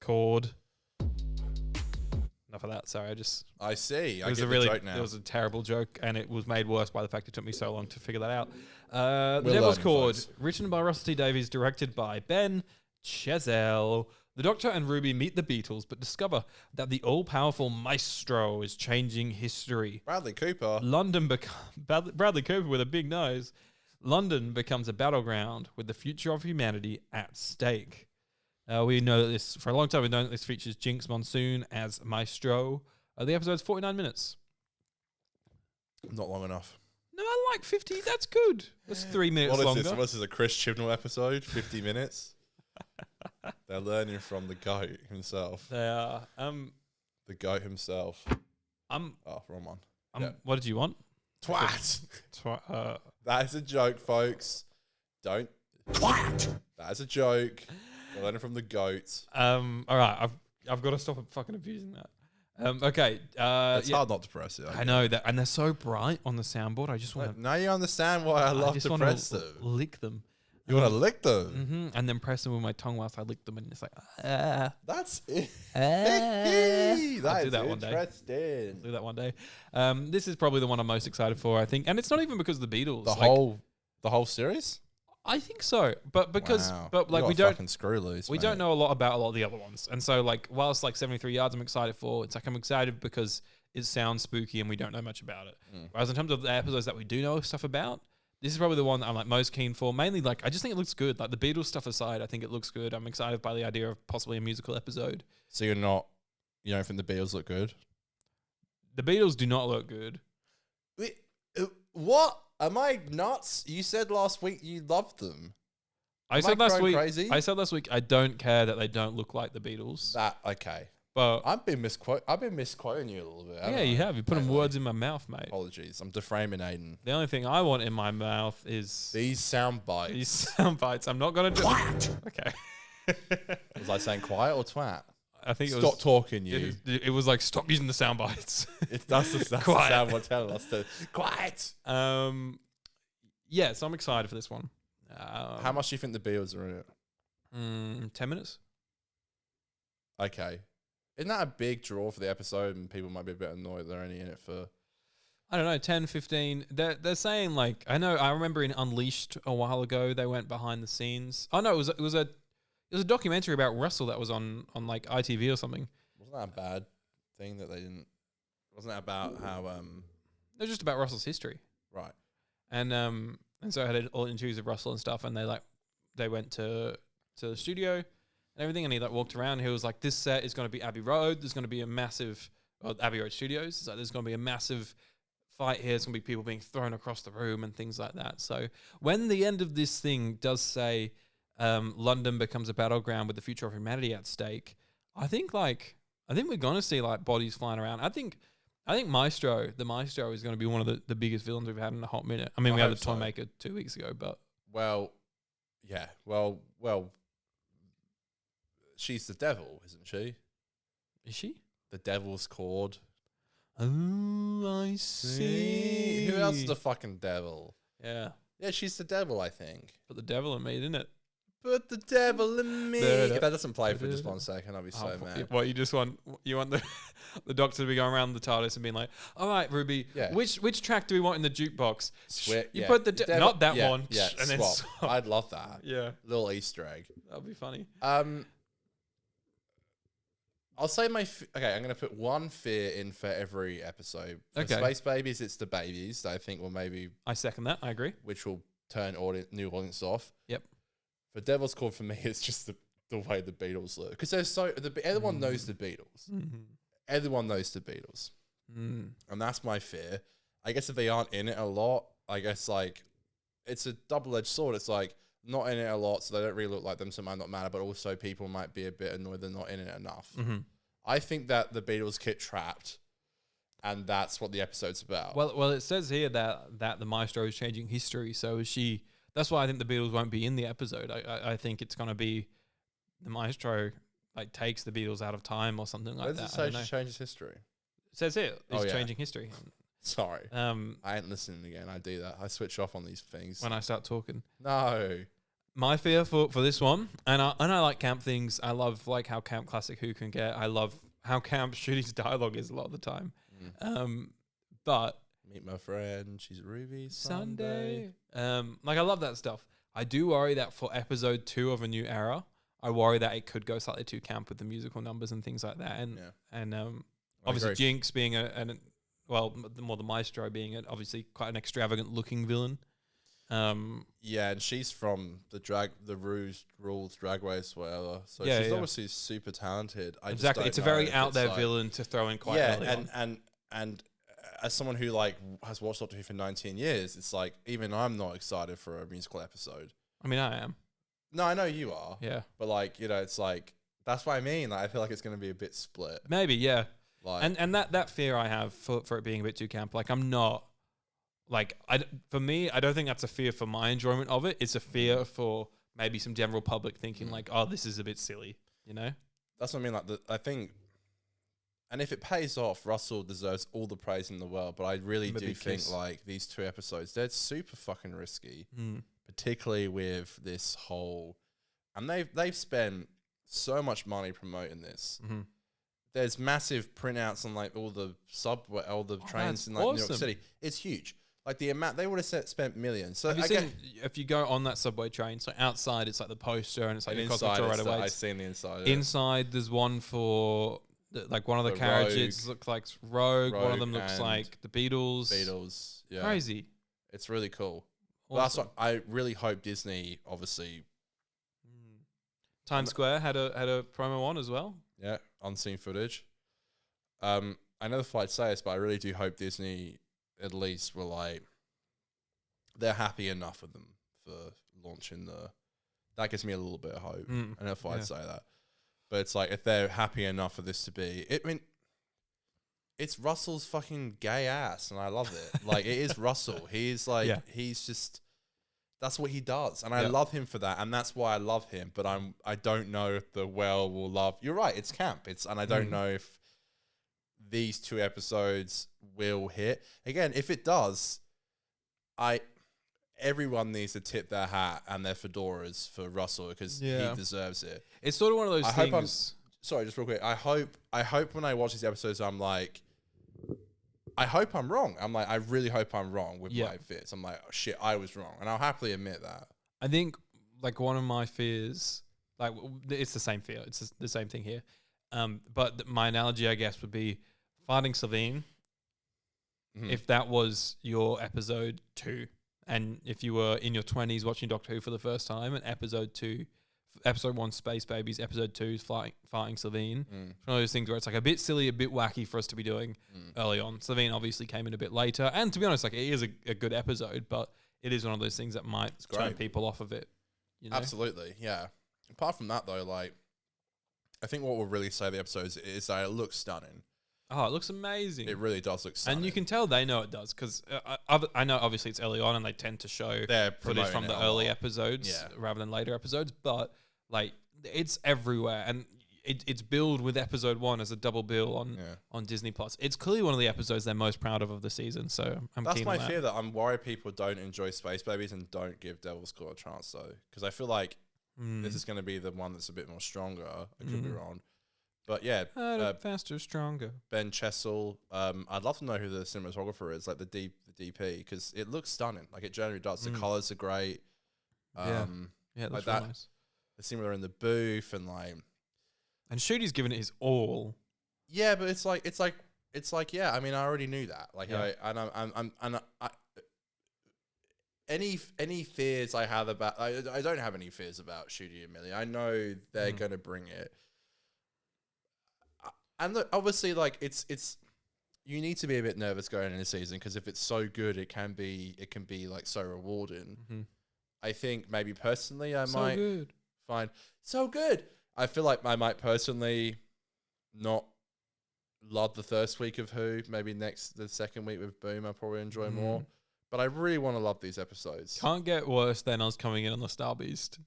chord. Enough of that. Sorry, I see. It was get a the really joke now. it was a terrible joke, and it was made worse by the fact it took me so long to figure that out. The We're Devil's learning, Chord, folks. written by Russell T Davies, directed by Ben Chazelle. The Doctor and Ruby meet the Beatles, but discover that the all-powerful Maestro is changing history. Bradley Cooper. Bradley Cooper with a big nose. London becomes a battleground with the future of humanity at stake. We know that this for a long time. We know that this features Jinx Monsoon as Maestro. The episode's 49 minutes. Not long enough. No, I like 50. That's good. That's 3 minutes What is longer. this? What is this? A Chris Chibnall episode? 50 minutes? They're learning from the goat himself. They are. The goat himself. I'm. Oh, wrong one. Yeah. What did you want? Twat. Uh, That is a joke, folks. Don't. Quiet! That is a joke. We're learning from the goat. all right. I've got to stop fucking abusing that. Okay. It's hard not to press it. I know that, and they're so bright on the soundboard. I just want to. Now you understand why I love just to wanna press them. lick them. You want to lick them? And then press them with my tongue whilst I lick them, and it's like, ah. That's it. I'll do That's that one day. interesting. Do that one day. This is probably the one I'm most excited for, I think, and it's not even because of the Beatles. The whole series. I think so, but because Wow. but like You we got don't fucking screw loose. we don't know a lot about a lot of the other ones, and so like whilst like 73 Yards I'm excited for, it's like I'm excited because it sounds spooky and we don't know much about it. Whereas in terms of the episodes that we do know stuff about, this is probably the one that I'm like most keen for. Mainly like I just think it looks good. Like the Beatles stuff aside, I think it looks good. I'm excited by the idea of possibly a musical episode. So you don't think the Beatles look good? The Beatles do not look good. Wait, what? Am I nuts? You said last week you loved them. I Am said last going week. crazy? I said last week I don't care that they don't look like the Beatles. That okay. But I've been misquoting you a little bit. yeah, you have. You put words in my mouth, mate. Apologies. I'm deframing Aiden. The only thing I want in my mouth is These sound bites. these sound bites. I'm not gonna do. Quiet. Okay. Was I saying quiet or twat? I think it Stop was. talking, you. It was like stop using the sound bites. That's the Quiet. sound we're telling us to. Quiet. Yeah, so I'm excited for this one. How much do you think the Beatles are in it? 10 minutes. Okay. Isn't that a big draw for the episode and people might be a bit annoyed they're only in it for... I don't know, 10, 15. They're saying like, I remember in Unleashed a while ago, they went behind the scenes. Oh no, it was a documentary about Russell that was on like ITV or something. Wasn't that a bad thing that they didn't... Wasn't that about how... It was just about Russell's history. Right. And so I had all interviews of Russell and stuff, and they went to the studio and everything, and he like walked around. And he was like, "This set is going to be Abbey Road. There's going to be a massive Abbey Road Studios. It's like there's going to be a massive fight here. There's going to be people being thrown across the room and things like that." So when the end of this thing does say London becomes a battleground with the future of humanity at stake, I think we're going to see like bodies flying around. I think the Maestro is going to be one of the biggest villains we've had in a hot minute. I mean, we had the Toymaker 2 weeks ago, but... Well, yeah. Well, she's the devil, isn't she? Is she? The devil's cord. Oh, I see. Who else is the fucking devil? Yeah. Yeah, she's the devil, I think. Put the devil in me, didn't it? Put the devil in me. If that doesn't play for just 1 second, I'll be so mad. What, you want the Doctor to be going around the TARDIS and being like, all right, Ruby, Yeah. which track do we want in the jukebox? You Yeah. put the devil, not that yeah, one. Yeah, and then swap. swap. I'd love that. Yeah, Little Easter egg. that'd be funny. I'll say okay, I'm going to put one fear in for every episode. For Okay. Space Babies, it's the babies that I think will maybe, I second that. I agree. which will turn new audience off. Yep. For Devil's Cord, for me, it's just the way the Beatles look. Because everyone knows the Beatles. Everyone knows the Beatles. And that's my fear. I guess if they aren't in it a lot, I guess like it's a double-edged sword. It's like not in it a lot, so they don't really look like them, so it might not matter, but also people might be a bit annoyed they're not in it enough. I think that the Beatles get trapped, and that's what the episode's about. Well, it says here that the Maestro is changing history, so is she. That's why I think the Beatles won't be in the episode. I think it's going to be the Maestro like takes the Beatles out of time or something like Where that. does it say she changes history? It says here Oh, it's yeah. changing history. Sorry. I ain't listening again. I do that. I switch off on these things. When I start talking. No. My fear for this one, and I like camp things. I love like how camp classic Who can get. I love how camp Shooty's dialogue is a lot of the time. But Meet my friend. She's Ruby Sunday. Like I love that stuff. I do worry that for episode 2 of A New Era, I worry that it could go slightly too camp with the musical numbers and things like that. And obviously agree. Jinx being more the Maestro being obviously quite an extravagant looking villain. Yeah, and she's from the Rules Drag Race, whatever. So Yeah, she's yeah. obviously super talented. I just Exactly, don't it's a know very if out it's there like- villain to throw in quite Yeah, early on. and as someone who like has watched Doctor Who for 19 years, it's like even I'm not excited for a musical episode. I mean, I am. No, I know you are. Yeah, But like, it's like that's what I mean. Like, I feel like it's going to be a bit split. maybe. Yeah, Like, and that fear I have for it being a bit too camp. Like I'm not. Like for me, I don't think that's a fear for my enjoyment of it. It's a fear for maybe some general public thinking like, oh, this is a bit silly, you know? that's what I mean. Like, I think, and if it pays off, Russell deserves all the praise in the world. But I really Give him a do big think kiss. like these 2 episodes, they're super fucking risky. particularly with this whole, and they've spent so much money promoting this. Mm-hmm. There's massive printouts on like all the subway, all the trains that's in like New York awesome. City. It's huge. Like the amount they would have spent millions. So Have you I seen, if you go on that subway train, so outside it's like the poster and it's like the Cosmic inside, Draw it's right the- away. I've seen the inside. Inside, there's one for like one of the The carriages looks like Rogue. One of Rogue them looks and like the Beatles. Beatles. Yeah, Crazy. it's really cool. Well, that's Awesome. what I really hope Disney, obviously, Times Square had a promo on as well. yeah, unseen footage. I know the flight say this, but I really do hope Disney at least were like, they're happy enough with them for launching the. That gives me a little bit of hope. I know if I'd say that, but it's like if they're happy enough for this to be. I mean, it's Russell's fucking gay ass, and I love it. Like it is Russell. He's like he's just. That's what he does, and I love him for that, and that's why I love him. But I don't know if the well will love. You're right, it's camp. And I don't know if these 2 episodes will hit again. If it does, everyone needs to tip their hat and their fedoras for Russell because he deserves it. It's sort of one of those things. Sorry, just real quick. I hope when I watch these episodes, I'm like. I hope I'm wrong. I'm like, I really hope I'm wrong with my fears. I'm like, oh, shit, I was wrong. And I'll happily admit that. I think, like, one of my fears, like, it's the same fear. It's the same thing here. But my analogy, I guess, would be Finding Savine. If that was your episode 2, and if you were in your 20s watching Doctor Who for the first time, and episode 1, Space Babies, episode 2 is Fighting Savine. It's one of those things where it's like a bit silly, a bit wacky for us to be doing early on. Savine obviously came in a bit later, and to be honest, like it is a good episode, but it is one of those things that might turn people off of it. You know? Absolutely, yeah. Apart from that, though, like I think what will really save the episodes is that it looks stunning. Oh, it looks amazing. It really does look stunning. And you can tell they know it does, because I know obviously it's early on and they tend to show footage from the early episodes rather than later episodes, but like it's everywhere, and it's billed with episode 1 as a double bill on Disney Plus. It's clearly one of the episodes they're most proud of the season, so That's keen my on that. fear, that I'm worried people don't enjoy Space Babies and don't give Devil's Claw a chance, though, because I feel like this is going to be the one that's a bit more stronger. I could be wrong. But yeah, faster, stronger. Ben Chessel. I'd love to know who the cinematographer is, like the DP, because it looks stunning. Like it generally does. The colors are great. Yeah, it looks like really nice. The scene where they're in the booth and like, and Shooty's given it his all. yeah, but it's like yeah. I mean, I already knew that. Like any fears I have about, I don't have any fears about Shooty and Millie. I know they're gonna bring it. And look, obviously, like it's you need to be a bit nervous going into the season, because if it's so good, it can be like so rewarding. I think maybe personally, I might find so good. I feel like I might personally not love the first week of Who. Maybe the second week with Boom, I'll probably enjoy more. But I really want to love these episodes. Can't get worse than us coming in on the Star Beast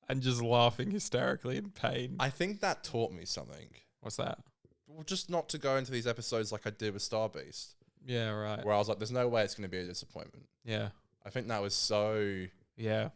and just laughing hysterically in pain. I think that taught me something. What's that? Well, just not to go into these episodes like I did with Star Beast, Yeah, right. where I was like, "There's no way it's going to be a disappointment." Yeah, I think that was so. yeah.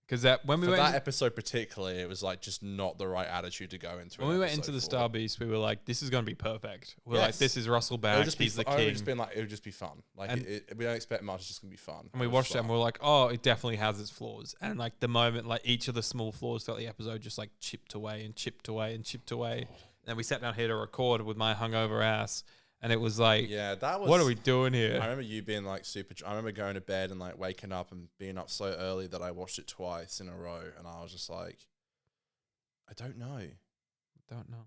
Because that when we For went that episode particularly, it was like just not the right attitude to go into. when we went into the Star Beast, we were like, "This is going to be perfect." We're like, Yes. "This is Russell It back. would just be He's the I would king." just been like, it would just be fun. Like And- we don't expect much. It's just gonna be fun. And we watched it and we were like, "Oh, it definitely has its flaws." And like the moment, like each of the small flaws throughout the episode just like chipped away and chipped away and chipped away. And we sat down here to record with my hungover ass, and it was like, Yeah, that was. "What are we doing here?" I remember you being like super. I remember going to bed and like waking up and being up so early that I watched it twice in a row, and I was just like, I don't know. Don't know.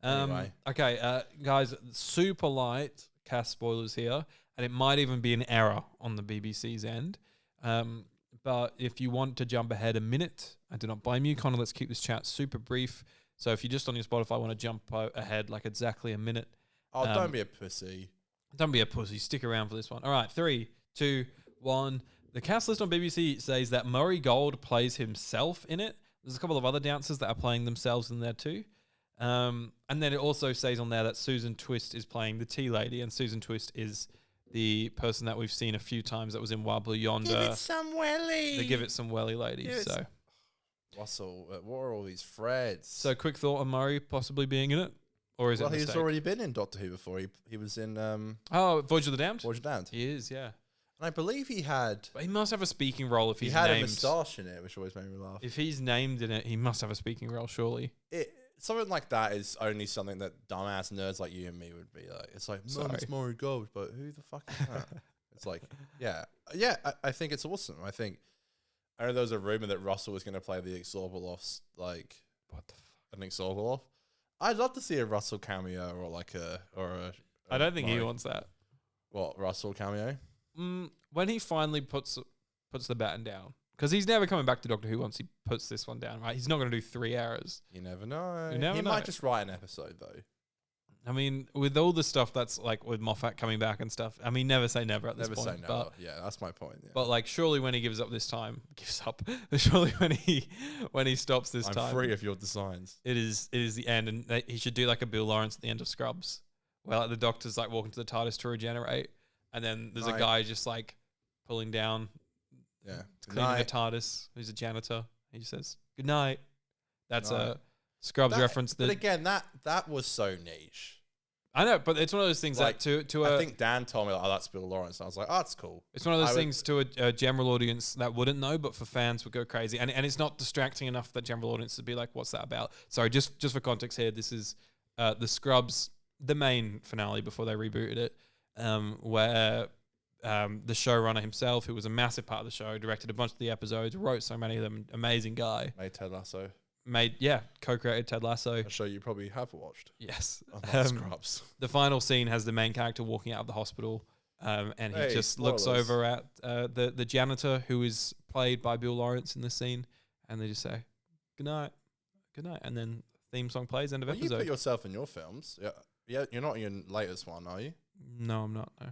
Anyway. Okay, guys, super light cast spoilers here, and it might even be an error on the BBC's end. But if you want to jump ahead a minute, I do not blame you. Connor, let's keep this chat super brief. So if you're just on your Spotify, want to jump ahead like exactly a minute. Oh, don't be a pussy. Don't be a pussy. Stick around for this one. All right, 3, 2, 1. The cast list on BBC says that Murray Gold plays himself in it. There's a couple of other dancers that are playing themselves in there too. And then it also says on there that Susan Twist is playing the tea lady, and Susan Twist is the person that we've seen a few times that was in Wobbly Yonder. Give it some welly. They give it some welly ladies. Give it So, Russell, what are all these threads? so quick thought on Murray possibly being in it, or is it? Well, a he's mistake? already been in Doctor Who before. He was in Voyage of the Damned. Voyage of the Damned. He is, yeah. And I believe he had But he must have a speaking role if he he's had a named. moustache in it, which always made me laugh. If he's named in it, he must have a speaking role, surely. Something like that is only something that dumbass nerds like you and me would be like. It's like, no, it's Maury Gold, but who the fuck is that? It's like, yeah. I think it's awesome. I know there was a rumor that Russell was going to play the Exorbilos, like What the fuck? an Exorbilos. I'd love to see a Russell cameo or I don't think he Murray. wants that. What, Russell cameo? When he finally puts the baton down, because he's never coming back to Doctor Who once he puts this one down, right? He's not going to do 3 hours. You never know. You never he know. might just write an episode though. I mean, with all the stuff that's like with Moffat coming back and stuff, I mean, never say never at this Never point. say never. Yeah, that's my point. Yeah. But like, surely when he gives up this time, surely when he stops this I'm time, free of your designs. it is the end, and he should do like a Bill Lawrence at the end of Scrubs, where like the Doctor's like walking to the TARDIS to regenerate, and then there's a guy just like pulling down, Yeah. cleaning the TARDIS. He's a janitor. He says good night. That's a Scrubs reference. But again, that was so niche. I know, but it's one of those things Like, that to I think Dan told me, like, oh, that's Bill Lawrence. And I was like, oh, that's cool. it's one of those things to a general audience that wouldn't know, but for fans would go crazy. And it's not distracting enough that general audience would be like, what's that about? Sorry, just for context here, this is the Scrubs, the main finale before they rebooted it, where the showrunner himself, who was a massive part of the show, directed a bunch of the episodes, wrote so many of them, amazing guy. Made Ted Lasso. Co-created Ted Lasso. A show you probably have watched. Yes. Scrubs. The final scene has the main character walking out of the hospital, and he Hey, just looks spoilers. over at the janitor, who is played by Bill Lawrence in this scene, and they just say, good night, and then theme song plays, end of Well, you episode. put yourself in your films. Yeah, you're not in your latest one, are you? No, I'm not. No.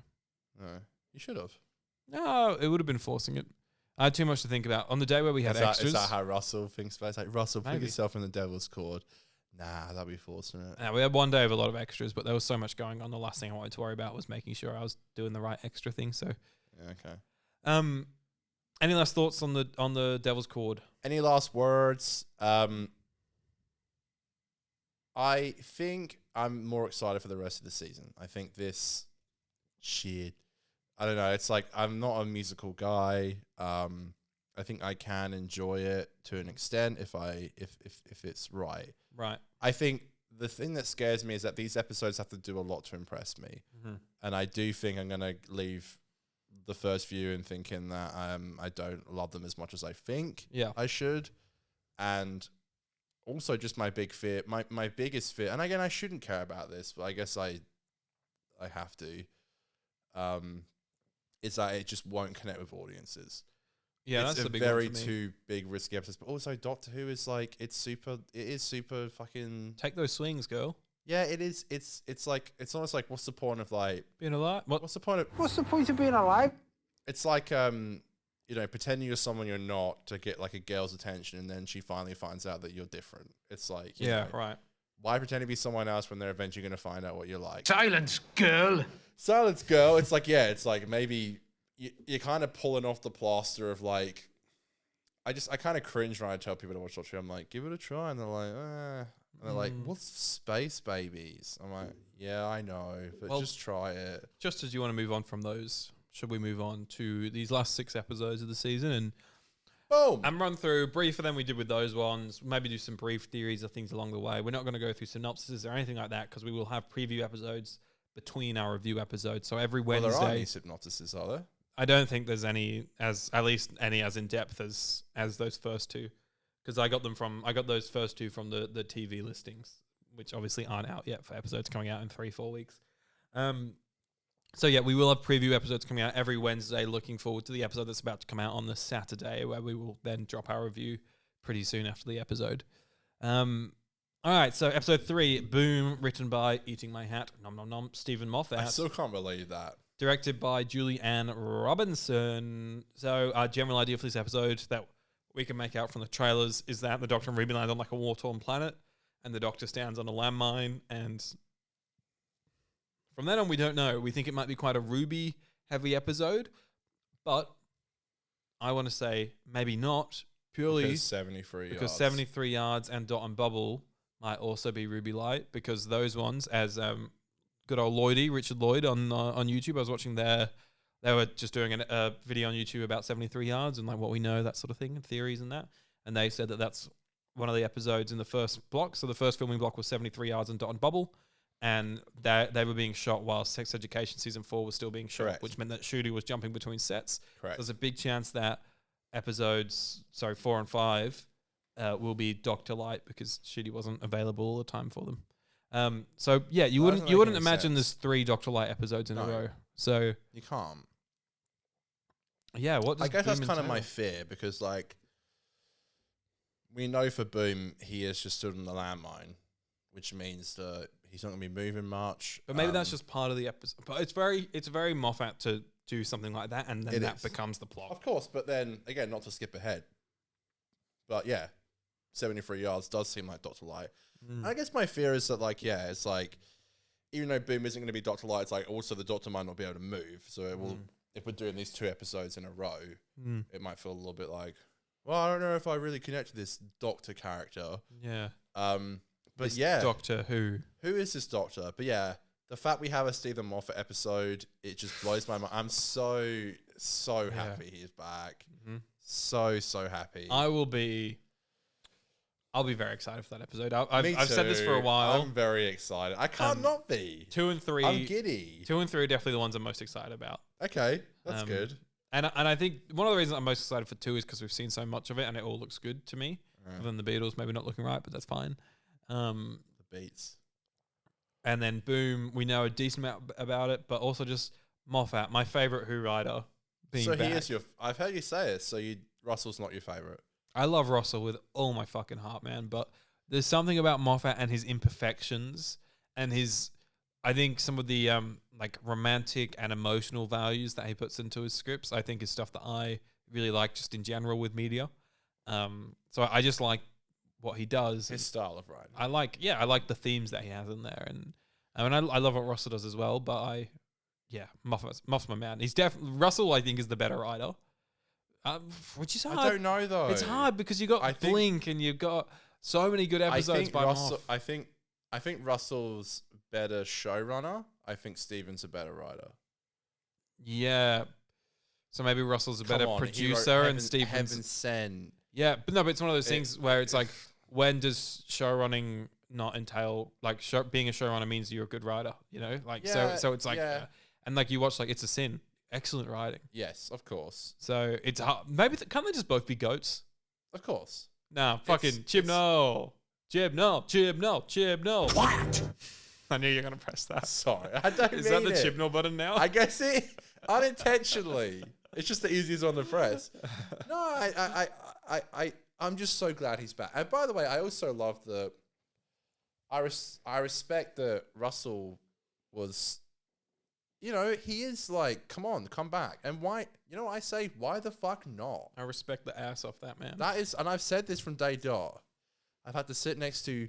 No. You should have. No, it would have been forcing it. I had too much to think about. On the day where we had extras, Is that how Russell thinks about it? It's like, Russell, put Maybe. yourself in the devil's court. Nah, that'd be forcing it. we had one day of a lot of extras, but there was so much going on. The last thing I wanted to worry about was making sure I was doing the right extra thing. So, Yeah, okay. any last thoughts on the Devil's Cord? Any last words? I think I'm more excited for the rest of the season. I think this shit. I don't know. It's like I'm not a musical guy. I think I can enjoy it to an extent if it's right. Right. I think the thing that scares me is that these episodes have to do a lot to impress me, and I do think I'm gonna leave the first viewing thinking that I don't love them as much as I think I should, and also just my big fear, my biggest fear, and again I shouldn't care about this, but I guess I have to. Is that it just won't connect with audiences. Yeah, It's that's a the big very one for me. two big risky episodes, but also Doctor Who is like it is super fucking. Take those swings, girl. Yeah, it is. It's like it's almost like what's the point of like Being alive. What? what's the point of What's the point of being alive? it's like pretending you're someone you're not to get like a girl's attention, and then she finally finds out that you're different. It's like you know, Right. why pretend to be someone else when they're eventually going to find out what you're like? Silence, girl. Silence, girl. It's like it's like maybe you're kind of pulling off the plaster of like. I kind of cringe when I tell people to watch Doctor Who. I'm like, give it a try, and they're like, and they're like, what's Space Babies? I'm like, yeah, I know, but Well, just try it. Just as you want to move on from those, should we move on to these last 6 episodes of the season Boom. and run through briefer than we did with those ones? Maybe do some brief theories of things along the way. We're not going to go through synopses or anything like that because we will have preview episodes between our review episodes. So every Well, there aren't Wednesday, any synopsises, are there? I don't think there's any as in depth as those first 2, because I got those first 2 from the TV listings, which obviously aren't out yet for episodes coming out in 3-4 weeks. So yeah, we will have preview episodes coming out every Wednesday. Looking forward to the episode that's about to come out on the Saturday, where we will then drop our review pretty soon after the episode. All right, so episode 3, Boom, written by Eating My Hat, nom nom nom, Stephen Moffat. I still can't believe that. Directed by Julie Ann Robinson. So our general idea for this episode that we can make out from the trailers is that the Doctor and Ruby land on like a war-torn planet, and the Doctor stands on a landmine, and from then on we don't know. We think it might be quite a Ruby heavy episode, but I want to say maybe not purely Because 73 because yards. 73 yards and Dot and Bubble might also be Ruby Light, because those ones, as good old Richard Lloyd on YouTube, I was watching they were just doing a video on YouTube about 73 yards and like what we know, that sort of thing, and theories and that. And they said that that's one of the episodes in the first block. So the first filming block was 73 yards and Dot and Bubble. And they were being shot while Sex Education Season 4 was still being shot, Correct. which meant that Shooty was jumping between sets. Correct. There's a big chance that episodes, 4 and 5, will be Doctor Light because Shooty wasn't available all the time for them. So yeah, you That wouldn't doesn't make any imagine sense. there's 3 Doctor Light episodes in a No. row. So You can't. yeah, what does I guess that's Boom kind of my entail? fear, because like we know for Boom he is just stood on the landmine, which means that he's not going to be moving much. But maybe that's just part of the episode. But it's very Moffat to do something like that, and then It that is. becomes the plot. Of course, but then again, not to skip ahead. But yeah, 73 yards does seem like Dr. Light. Mm. I guess my fear is that like, yeah, it's like, even though Boom isn't going to be Dr. Light, it's like also the Doctor might not be able to move. So it will, if we're doing these 2 episodes in a row, it might feel a little bit like, well, I don't know if I really connect to this Doctor character. Yeah. But This yeah, Doctor Who. who is this Doctor? But yeah, the fact we have a Stephen Moffat episode, it just blows my mind. I'm so happy he's back. So happy. I'll be very excited for that episode. Me I've said this for a too. while. I'm very excited. I can't not be. 2 and 3. I'm giddy. 2 and 3 are definitely the ones I'm most excited about. Okay, that's Um, good. And I think one of the reasons I'm most excited for 2 is because we've seen so much of it and it all looks good to me. Other than the Beatles maybe not looking right, but that's fine. The beats. And then Boom, we know a decent amount about it, but also just Moffat, my favorite Who writer, being So back. he is your. I've heard you say it. So Russell's not your favorite. I love Russell with all my fucking heart, man. But there's something about Moffat and his imperfections and I think some of the like romantic and emotional values that he puts into his scripts, I think is stuff that I really like just in general with media. So I just like what he does. His style of writing. I like the themes that he has in there, and I mean I love what Russell does as well. But Moffat's my man. He's definitely Russell. I think is the better writer. Which is hard. I don't know though. It's hard because you got I think- Blink and you've got so many good I episodes think by Russell. Moff. I think Russell's better showrunner. I think Steven's a better writer. Yeah. So maybe Russell's a Come better on, he wrote producer and Steven's. Heaven Sent. Yeah, but it's one of those things where it's like, when does showrunning not entail like being a showrunner means you're a good writer? You know, like Yeah, so it's like, yeah. and like you watch like It's a Sin, excellent writing. Yes, of course, So it's hard. Maybe can't they just both be goats? of course. Nah, fucking Chib no. Quiet! I knew you were gonna press that. Sorry, I don't Is mean that the it. Chibnall button now? I guess it unintentionally. It's just the easiest one to press. No, I'm just so glad he's back. And by the way, I also love the. I respect that Russell was. You know, he is like, come on, come back. And why? You know what I say? Why the fuck not? I respect the ass off that man. That is, and I've said this from day dot. I've had to sit next to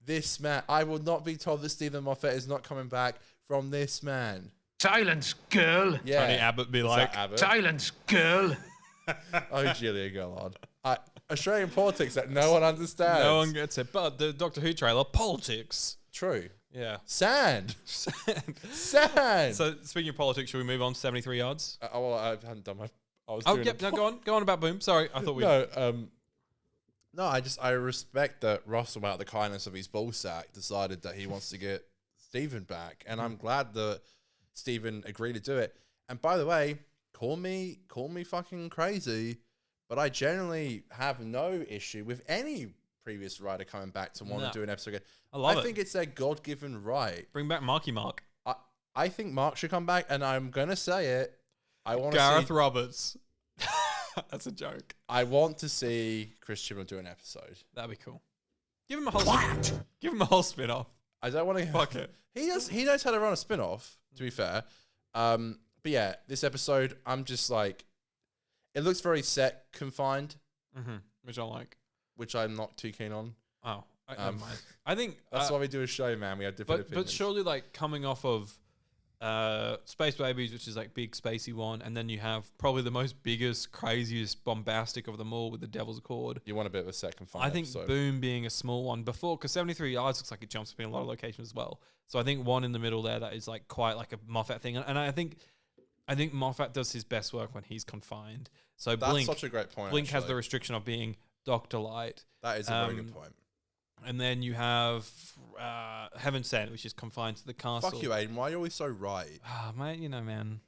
this man. I will not be told that Stephen Moffat is not coming back from this man. Silence, girl. Yeah. Tony Abbott be Is like, that Abbott? Silence, girl. Oh, Julia Gillard. Australian politics that no one understands. no one gets it. But the Doctor Who trailer, politics. True. Yeah. Sand. Sand. So speaking of politics, should we move on to 73 yards? Well, I hadn't done my. I was Oh, doing yep. No, go on about Boom. Sorry, I thought we. No, I respect that Russell, out of the kindness of his ballsack, decided that he wants to get Stephen back, and I'm glad that Stephen agreed to do it. And by the way, call me fucking crazy, but I generally have no issue with any previous writer coming back to want No. to do an episode again. I love it. think it's their God-given right. Bring back Marky Mark. I think Mark should come back, and I'm gonna say it. I want to Gareth see. Roberts. That's a joke. I want to see Chris Chibnall do an episode. That'd be cool. Give him a whole. Quiet! Give him a whole spin off. I don't want to. Fuck it. He knows how to run a spin-off, to be fair. But yeah, this episode, I'm just like, it looks very set confined, Which I like. which I'm not too keen on. Oh, never mind. I think That's why we do a show, man. We have different but opinions. surely like coming off of Space Babies, which is like big spacey one, and then you have probably the most biggest, craziest, bombastic of them all with the Devil's Accord. You want a bit of a second fun I think episode. Boom being a small one before, because 73 yards looks like it jumps between a lot of locations as well. So I think one in the middle there that is like quite like a Moffat thing, and I think Moffat does his best work when he's confined. So That's Blink, such a great point. Blink has actually. the restriction of being Dr. Light. That is a very good point. And then you have Heaven Sent, which is confined to the castle. Fuck you, Aiden. Why are you always so right? Ah, mate, you know, man.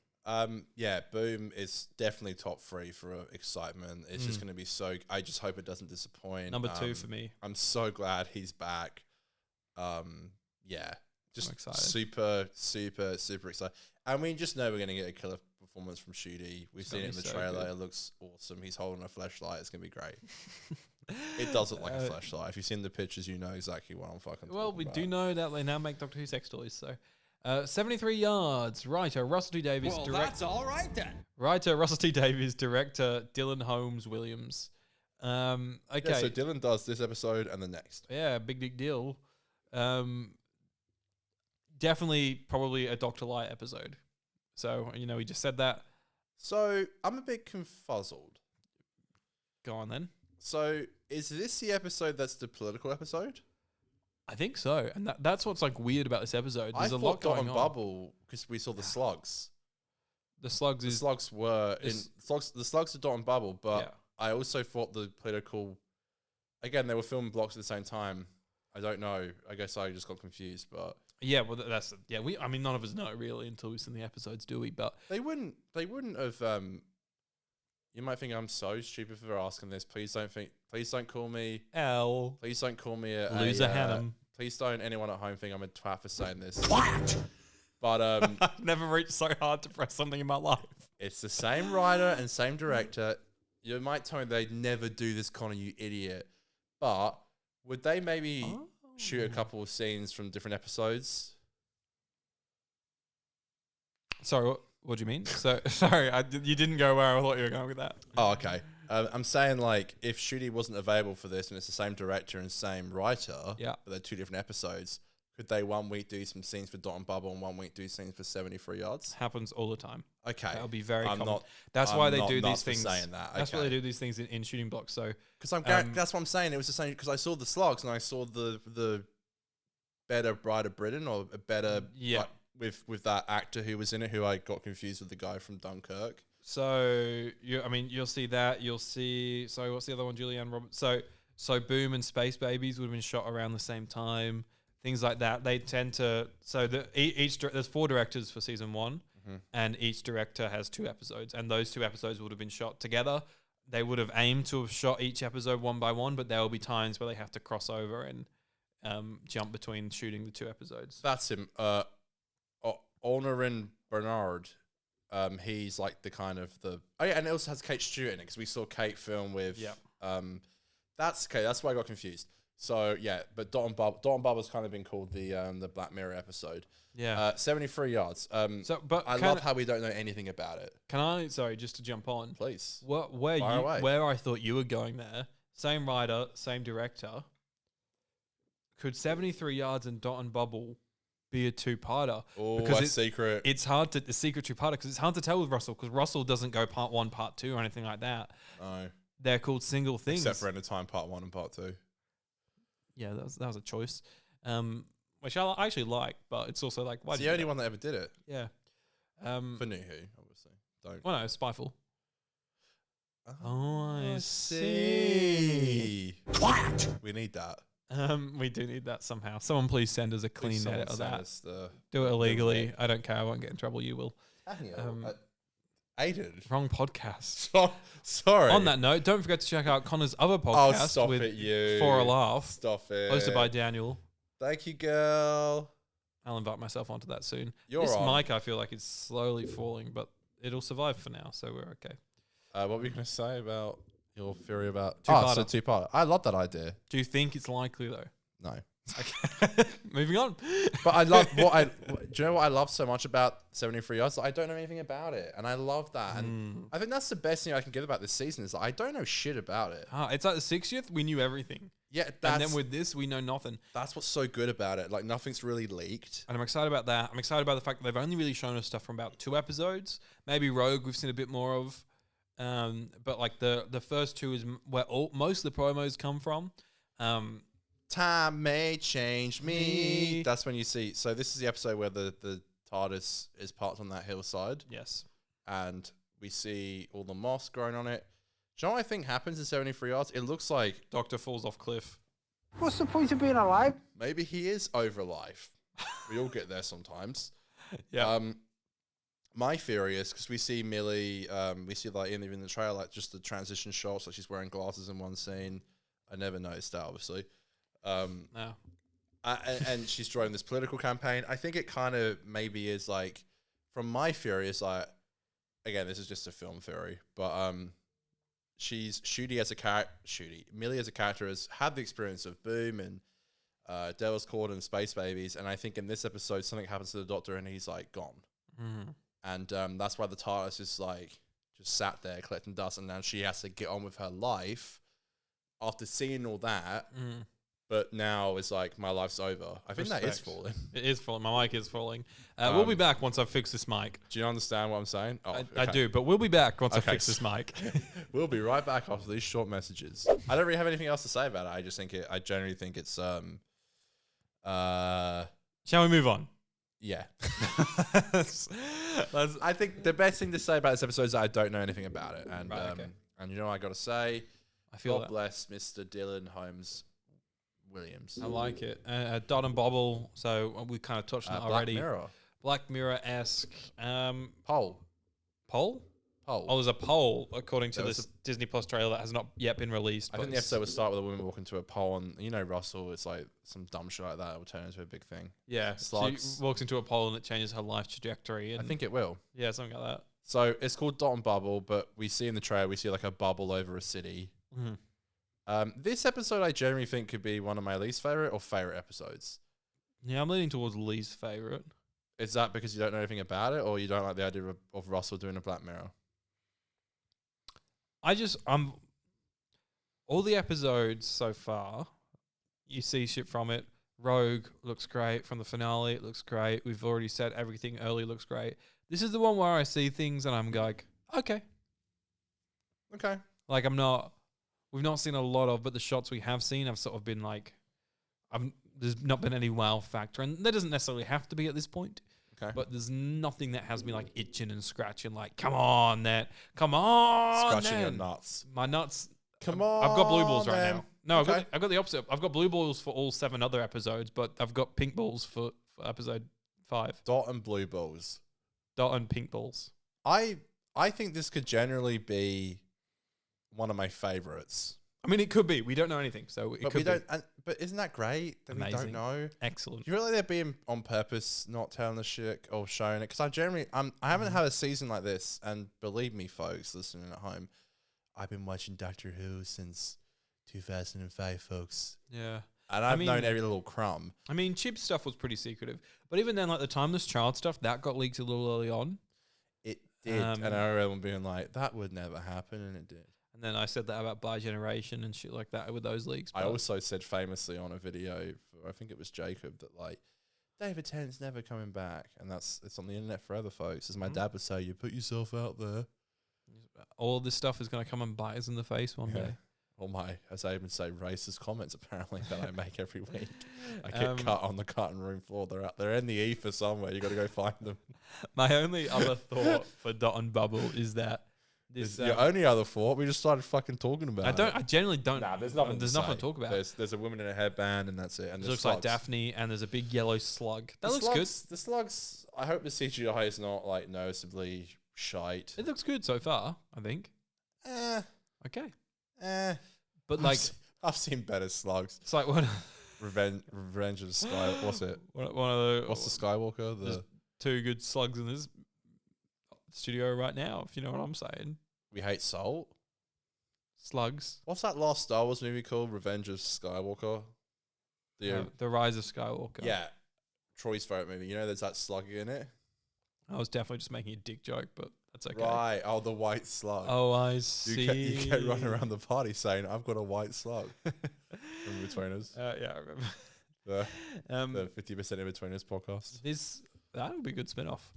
Yeah, Boom is definitely top 3 for excitement. It's just going to be so. I just hope it doesn't disappoint. Number 2 for me. I'm so glad he's back. Yeah, just excited. super excited. And we just know we're going to get a killer performance from Shooty. We've seen it in the so trailer. good. It looks awesome. He's holding a flashlight. It's going to be great. It does look like a flashlight. If you've seen the pictures, you know exactly what I'm fucking Well, talking we about. do know that they now make Doctor Who sex toys. So, 73 yards. Writer Russell T Davies. Well, that's all right then. Writer Russell T Davies. Director Dylan Holmes Williams. Okay. Yeah, so Dylan does this episode and the next. Yeah, big deal. Definitely, probably a Doctor Light episode. So we just said that. So I'm a bit confuzzled. Go on then. So is this the episode that's the political episode? I think so, and that's what's like weird about this episode. There's I a thought lot Dot going and on. Bubble because we saw the slugs. The slugs The is slugs were in the slugs are Dot and Bubble, but Yeah. I also thought the political. Again, they were filming blocks at the same time. I don't know. I guess I just got confused, but yeah. Well, that's yeah. I mean, none of us know really until we've seen the episodes, do we? But they wouldn't have. You might think I'm so stupid for asking this. Please don't call me. L Please don't call me a loser Hannum. Please don't anyone at home think I'm a twat for saying this. Quiet. But I've never reached so hard to press something in my life. it's the same writer and same director. You might tell me they'd never do this, Connor, you idiot. But would they maybe shoot a couple of scenes from different episodes? Sorry, what do you mean? So sorry, you didn't go where I thought you were going with that. Oh, okay. I'm saying, like, if Shooty wasn't available for this and it's the same director and same writer, Yeah. but they're 2 different episodes, could they 1 week do some scenes for Dot and Bubble and 1 week do scenes for 73 yards? Happens all the time. Okay. That would be very I'm common. not. That's I'm why they not do nuts these for things. saying that. That's why Okay. they do these things in shooting blocks. So Because that's what I'm saying. It was the same because I saw the slugs and I saw the better Bride of Britain or a better Yeah. like, with that actor who was in it who I got confused with the guy from Dunkirk. So you'll see that. You'll see. So what's the other one? Julianne Roberts. So Boom and Space Babies would have been shot around the same time. Things like that. They tend to. So there's 4 directors for season 1, and each director has 2 episodes, and those 2 episodes would have been shot together. They would have aimed to have shot each episode one by one, but there will be times where they have to cross over and jump between shooting the 2 episodes. That's him. Ornarin Bernard. He's like the kind of the. Oh yeah, and it also has Kate Stewart in it because we saw Kate film with. Yeah. That's okay. That's why I got confused. So yeah, but Dot and Bubble's kind of been called the Black Mirror episode. Yeah. 73 yards. But I love how we don't know anything about it. Can I? Sorry, just to jump on. Please. Where Fire away. where I thought you were going there. Same writer, same director. Could 73 yards and Dot and Bubble be a 2-parter? Oh, Because that's secret. It's hard to the secret 2-parter because it's hard to tell with Russell because Russell doesn't go part 1, part 2 or anything like that. No. They're called single things. Except for End of Time Part 1 and Part 2. Yeah, that was a choice, which I actually like, but it's also like why? It's did the you only do one that ever did it. that? Yeah. For New Who, obviously. Don't. Well, no, it's Spyful. I Quiet. We need that. We do need that somehow. Someone please send us a Please clean edit of someone that. send us Do it illegally. I don't care. I won't get in trouble. You will. Aiden. Wrong podcast. Sorry. On that note, don't forget to check out Connor's other Oh, podcast stop with it, you. For a Laugh, Stop it. hosted by Daniel. Thank you, girl. I'll invite myself onto that soon. You're this on. mic, I feel like, is slowly falling, but it'll survive for now, so we're okay. What were you going to say about your theory about... Two-parter. So 2-part. I love that idea. Do you think it's likely, though? No. Okay. Moving on. But I love do you know what I love so much about 73 Yards? I don't know anything about it, and I love that. And I think that's the best thing I can get about this season is that I don't know shit about it. It's like the 60th. We knew everything. Yeah, And then with this, we know nothing. that's what's so good about it. Like nothing's really leaked. And I'm excited about that. I'm excited about the fact that they've only really shown us stuff from about 2 episodes. Maybe Rogue we've seen a bit more of. But like the first 2 is where most of the promos come from. Time may change me. That's when you see. So this is the episode where the TARDIS is parked on that hillside. Yes. And we see all the moss growing on it. Do you know what I think happens in 73 Yards? It looks like Doctor falls off cliff. What's the point of being alive? maybe he is over life. We all get there sometimes. Yeah. My theory is because we see Millie, we see like in the trailer, like just the transition shots, like she's wearing glasses in one scene. I never noticed that, obviously. No. And she's driving this political campaign. I think it kind of maybe is like, from my theory, is like, again, this is just a film theory, but she's Millie as a character has had the experience of Boom and Devil's Cord and Space Babies, and I think in this episode something happens to the Doctor and he's like gone, and that's why the TARDIS is like just sat there collecting dust, and now she has to get on with her life after seeing all that. But now it's like, my life's over. I think that is falling. It is falling. My mic is falling. We'll be back once I fix this mic. Do you understand what I'm saying? Oh, I do, but we'll be back once I fix this mic. We'll be right back after these short messages. I don't really have anything else to say about it. I just think I generally think it's Shall we move on? yeah. Let's- I think the best thing to say about this episode is that I don't know anything about it, and Right, okay. and you know what I got to say, I feel God that. bless Mr. Dylan Holmes Williams. I like it. Dot and Bobble. So we kind of touched on it Black already. Mirror. Black Mirror-esque. Poll. Poll? Poll. Oh, there's a poll according to There was this Disney Plus trailer that has not yet been released. I think the episode would start with a woman walking to a pole, and you know Russell, it's like some dumb shit like that will turn into a big thing. Yeah, Slugs. she walks into a pole and it changes her life trajectory. And I think it will. yeah, something like that. So it's called Dot and Bubble, but we see in the trailer, we see like a bubble over a city. This episode I generally think could be one of my least favorite or favorite episodes. Yeah, I'm leaning towards least favorite. Is that because you don't know anything about it, or you don't like the idea of Russell doing a Black Mirror? All the episodes so far, you see shit from it. Rogue looks great. From the finale, it looks great. We've already said everything early looks great. This is the one where I see things and I'm like, okay. Okay. Like we've not seen a lot of, but the shots we have seen have sort of been like, there's not been any wow factor. And there doesn't necessarily have to be at this point. Okay. But there's nothing that has me like itching and scratching. Like, come on, Nat. Come on, Scratching your Nat. nuts. My nuts. Come on. I've got blue balls right man. now. No, Okay. I've got the opposite. I've got blue balls for all 7 other episodes, but I've got pink balls for episode 5. Dot and blue balls. Dot and pink balls. I think this could generally be one of my favorites. I mean, it could be. We don't know anything, so it But could we be. don't. But isn't that great that we don't Amazing. know? Excellent. Do you feel like they're being on purpose, not telling the shit or showing it? Because I haven't had a season like this, and believe me, folks listening at home, I've been watching Doctor Who since 2005, folks, Yeah. and I've known every little crumb. I mean, Chip's stuff was pretty secretive. But even then, like the Timeless Child stuff, that got leaked a little early on. It did, and I remember everyone being like, "That would never happen," and it did. And then I said that about Bi-Generation and shit like that with those leaks. I but- also said famously on a video, I think it was Jacob, that like, David Tennant's never coming back, and it's on the internet forever, folks. As my dad would say, you put yourself out there. all this stuff is going to come and bite us in the face one day. Or as I even say, racist comments apparently that I make every week. I get cut on the cutting room floor. They're out there in the ether somewhere. You got to go find them. My only other thought for Dot and Bubble is that this. Your only other thought, we just started fucking talking about I generally don't. Nah, there's nothing. There's nothing to talk about. There's a woman in a headband, and that's it. And It looks like Daphne, and there's a big yellow slug. That looks good. The slugs. I hope the CGI is not like noticeably shite. It looks good so far, I think. Okay. But like, I've seen better slugs. it's like what? Revenge of the Sky. What's it? One of the. What's the Skywalker? There's 2 good slugs in this studio right now, if you know what I'm saying. We hate salt. Slugs. What's that last Star Wars movie called? Revenge of Skywalker. The Rise of Skywalker. Yeah, Troy's favorite movie. You know, there's that slug in it. I was definitely just making a dick joke, but that's okay. Right. Oh, the white slug. Oh, I see. You kept running around the party saying, "I've got a white slug." In between us. Yeah, I remember. The 50% in between us podcast. That would be a good spin-off.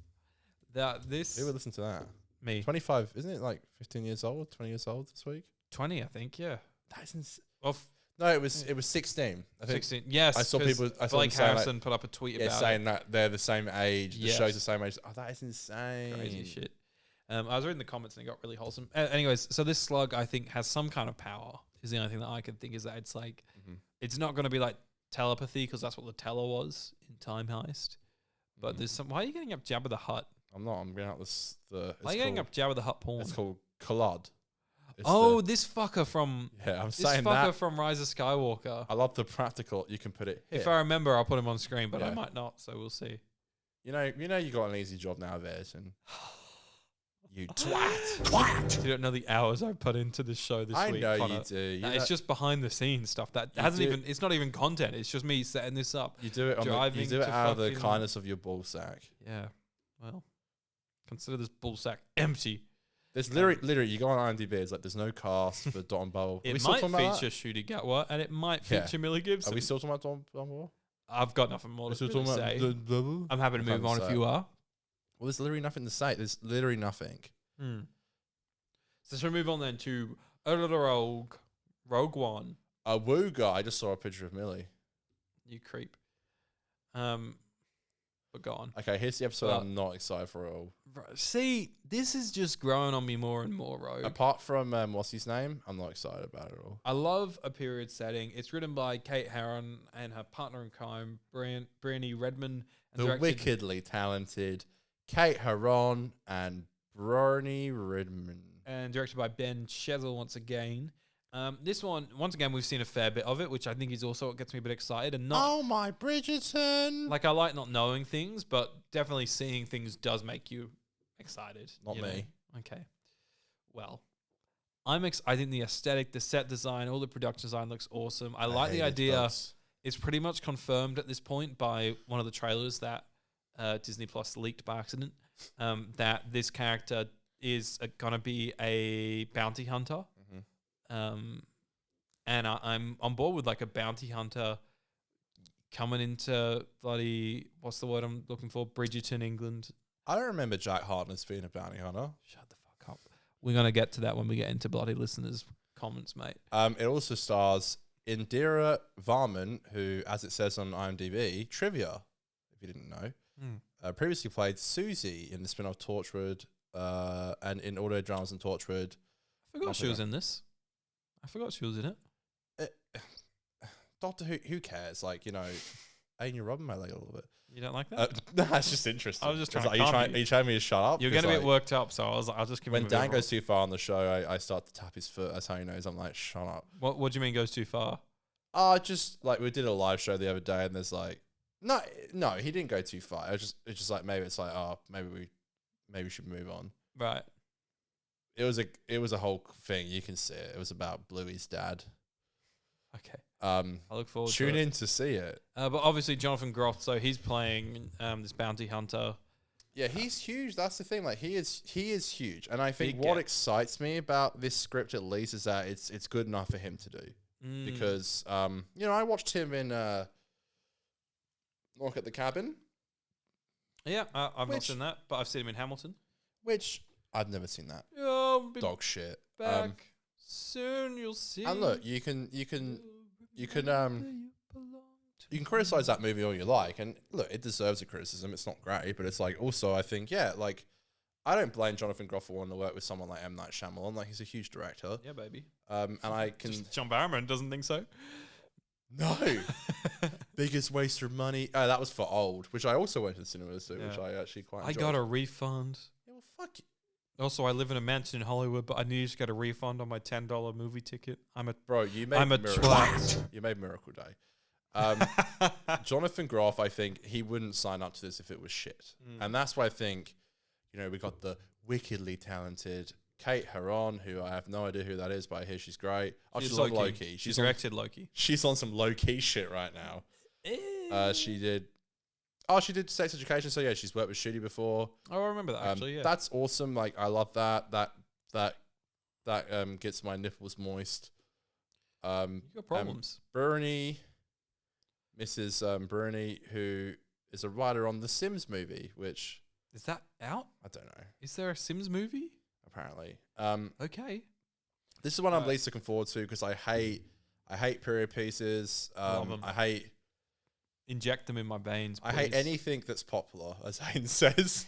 Who would listen to that? Me. 25, isn't it like 15 years old, 20 years old this week? 20, I think, yeah. That's No, it was 16. I think 16. Yes. I saw 'cause people. I saw Blake them saying, Harrison put up a tweet yeah, about saying that they're the same age. Yes. The show's the same age. Oh, that is insane. crazy shit. I was reading the comments and it got really wholesome. Anyways, so this slug, I think, has some kind of power. Is the only thing that I can think is that it's like, it's not going to be like telepathy because that's what the teller was in Time Heist. But there's some. Why are you getting up Jabba the Hutt? I'm not. I'm getting out this. Why are you getting up Jabba the Hutt porn? It's called Collod. This fucker from Yeah, I'm this saying fucker that. from Rise of Skywalker. I love the practical. You can put it here. If I remember, I'll put him on screen, but I Yeah. might not. So we'll see. You got an easy job nowadays, and you twat. Twat! You don't know the hours I put into this show this I week. know Connor. you do. You No, know- it's just behind the scenes stuff that You hasn't do- even. It's not even content. It's just me setting this up. You do it on driving you do it to out of the fucking- kindness of your ball sack. Yeah. Well, consider this bull sack empty. There's literally, you go on IMDb. It's like there's no cast for Don Bubble. It we still might talking about feature Shooty Gatwa and it might Yeah. feature Millie that? Gibson. Are we still talking about Don Bubble? I've got nothing more We're to still really talking say. about Don Bubble? I'm happy to move on if you are. Well, there's literally nothing to say. There's literally nothing. So shall we move on then to Rogue One? A woo guy. I just saw a picture of Millie. You creep. But go on. Okay, here's the episode Well- I'm not excited for at all. See, this is just growing on me more and more, Rogue. Apart from what's his name, I'm not excited about it at all. I love a period setting. It's written by Kate Herron and her partner in crime, Brittany Redmond. And The directed- wickedly talented Kate Herron and Bernie Redmond. And directed by Ben Chesil once again. This one, once again, we've seen a fair bit of it, which I think is also what gets me a bit excited. And not Oh my Bridgerton! like I like not knowing things, but definitely seeing things does make you excited. Not you know? me. Okay. Well, I think the aesthetic, the set design, all the production design looks awesome. I like the hate it, idea. folks. It's pretty much confirmed at this point by one of the trailers that Disney Plus leaked by accident that this character is going to be a bounty hunter. And I'm on board with like a bounty hunter coming into bloody, what's the word I'm looking for? Bridgerton, England. I don't remember Jack Harkness being a bounty hunter. Shut the fuck up. We're going to get to that when we get into bloody listeners' comments, mate. It also stars Indira Varman, who, as it says on IMDb, trivia, if you didn't know, previously played Susie in the spin-off Torchwood and in audio dramas and Torchwood. I forgot she was in this. I forgot she was in it. Doctor Who cares? Like, ain't you rubbing my leg a little bit? You don't like that? No, it's just interesting. I was just 'Cause, trying to like, calm are you trying me to shut up? You're 'Cause, getting a bit like, worked up, so I was like, I'll just give when him a bit of Dan a- goes too far on the show, I start to tap his foot. That's how he knows I'm like, shut up. What do you mean goes too far? Just like we did a live show the other day, and there's like, no, he didn't go too far. It's just like maybe it's like, maybe we should move on. Right. It was a whole thing. You can see it. It was about Bluey's dad. Okay. I look forward to tune it. in to see it. But obviously Jonathan Groff, so he's playing this bounty hunter. Yeah, he's huge. That's the thing. Like he is huge, and I think Big what gap. excites me about this script at least is that it's good enough for him to do. Because I watched him in Knock at the Cabin, Yeah, I've not Which- seen that, but I've seen him in Hamilton. which I've never seen that. Oh, be Dog shit. back soon. You'll see. And look, you can criticize that movie all you like, and look, it deserves a criticism. It's not great, but it's like also I think like I don't blame Jonathan Groff for wanting to work with someone like M. Night Shyamalan. Like he's a huge director. Yeah, baby. And I can John Barrowman doesn't think so. no biggest waste of money. Oh, that was for Old, which I also went to the cinema to see, which Yeah. I actually quite. I enjoyed. got a refund. Yeah, well, fuck. Also, I live in a mansion in Hollywood, but I need to get a refund on my $10 movie ticket. Bro, you made I'm a Miracle. twat. You made Miracle Day. Jonathan Groff, I think he wouldn't sign up to this if it was shit, and that's why I think, we got the wickedly talented Kate Herron, who I have no idea who that is, but I hear she's great. Oh, she's Loki. on Loki. She's on, directed Loki. she's on some low-key shit right now. She did Sex Education, so yeah, she's worked with Shooty before. Oh, I remember that actually. Yeah, That's awesome. Like, I love that. That gets my nipples moist. you got problems. Bruni, Mrs. Bruni, who is a writer on the Sims movie, which Is that out? I don't know. Is there a Sims movie? Apparently, Okay. this is one I'm least looking forward to because I hate period pieces. Love 'em. I hate Inject them in my veins. I hate please. anything that's popular, as Hayden says.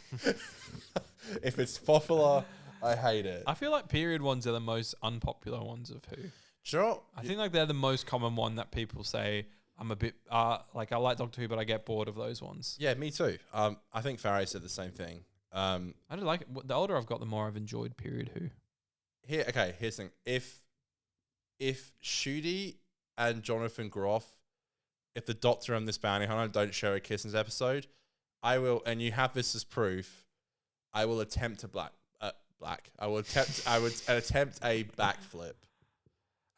If it's popular, I hate it. I feel like period ones are the most unpopular ones of Who. Sure. I think like they're the most common one that people say I'm a bit like I like Doctor Who, but I get bored of those ones. Yeah, me too. I think Farray said the same thing. I don't like it. The older I've got, the more I've enjoyed period Who. Here's the thing. If Shooty and Jonathan Groff, if the Doctor and this bounty hunter don't share a kiss in this episode, I will, and you have this as proof, I will attempt a I would attempt a backflip.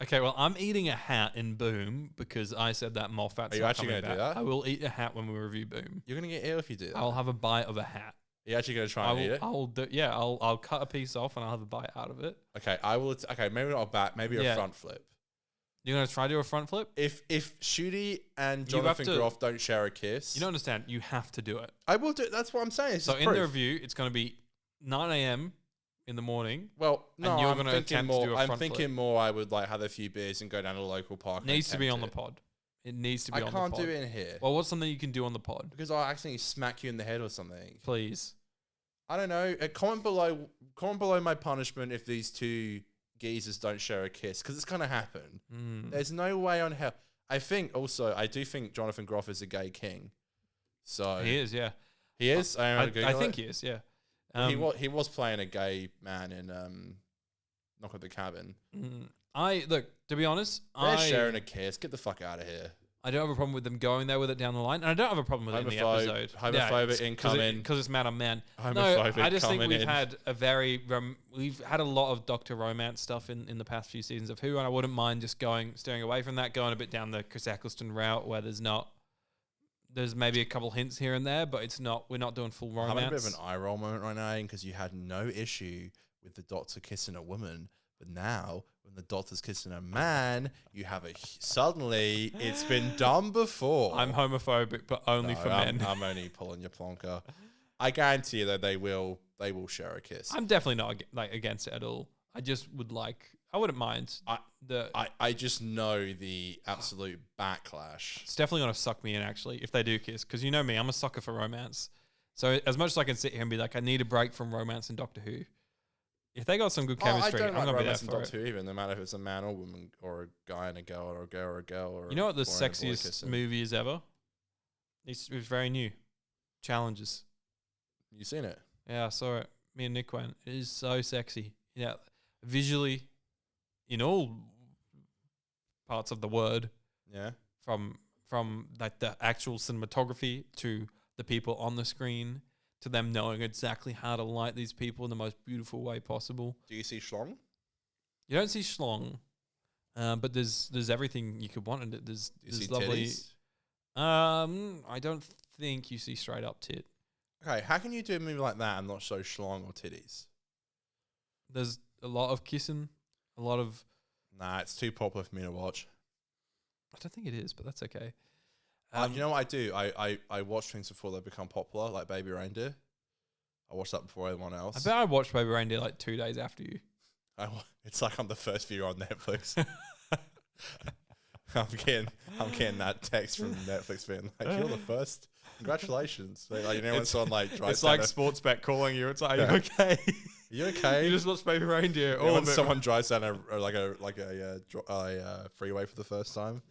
Okay, well, I'm eating a hat in Boom because I said that Moffat's Are you not actually coming gonna do back. that? I will eat a hat when we review Boom. You're gonna get ill if you do that. I'll have a bite of a hat. You're actually gonna try and eat it. I'll cut a piece off and I'll have a bite out of it. Okay, I will. Okay, maybe not a back, maybe a Yeah. front flip. You're gonna try to do a front flip? If Shooty and You have Jonathan to- Groff don't share a kiss, You don't understand. You have to do it. I will do. That's what I'm saying. It's So just in the proof. review, it's going to be 9 a.m. in the morning. Well, no, and you're I'm gonna thinking attempt to more. do a I'm front thinking flip. more. I would like have a few beers and go down to the local park. and Needs to be on the attempt pod. It needs to it. be I on the pod. can't do it in here Well, what's something you can do on the pod? because I'll accidentally smack you in the head or something. Please. I don't know. Comment below my punishment if these two geezers don't share a kiss because it's gonna happen. There's no way on hell. I do think Jonathan Groff is a gay king. So He is, yeah. He is. I think he is, yeah. He was playing a gay man in Knock at the Cabin. Look, to be honest, They're sharing a kiss. Get the fuck out of here. I don't have a problem with them going there with it down the line, and I don't have a problem with it in the episode. Homophobic incoming. Because it's man on man. Homophobic I just think coming we've in. had we've had a lot of Doctor Romance stuff in the past few seasons of Who, and I wouldn't mind just steering away from that, going a bit down the Chris Eccleston route where there's maybe a couple hints here and there, but we're not doing full romance. I'm having a bit of an eye roll moment right now because you had no issue with the Doctor kissing a woman, but now when the Doctor's kissing a man, you have suddenly it's been done before. I'm homophobic, but only for men. I'm only pulling your plonker. I guarantee you that they will share a kiss. I'm definitely not against it at all. I just I wouldn't mind. I just know the absolute backlash. It's definitely going to suck me in, actually, if they do kiss. Because you know me, I'm a sucker for romance. So as much as I can sit here and be like, I need a break from romance and Doctor Who. If they got some good chemistry, I I'm don't going like to be there romance in for Doctor it. Who even, no matter if it's a man or woman or a guy and a girl or a girl or a girl. Or You know what the boy and a boy sexiest kissing. movie is ever? It's very new. Challenges. You seen it? Yeah, I saw it. Me and Nick went. It is so sexy. Yeah, visually, in all parts of the word, Yeah. from like the actual cinematography to the people on the screen to them knowing exactly how to light these people in the most beautiful way possible. Do you see Schlong? You don't see schlong, but there's everything you could want in it. Do you There's see lovely. titties? I don't think you see straight up tit. Okay, how can you do a movie like that and not show Schlong or titties? There's a lot of kissing, a lot of. Nah, it's too popular for me to watch. I don't think it is, but that's okay. You know what I do? I watch things before they become popular, like Baby Reindeer. I watched that before anyone else. I bet I watched Baby Reindeer like 2 days after you. It's like I'm the first viewer on Netflix. I'm getting that text from Netflix being like, "You're the first. Congratulations!" Like, you know, when someone like It's like Sportsbet calling you. It's like, are you okay? Are you okay? You just watched Baby Reindeer. You know, All when of it. someone drives down a freeway for the first time,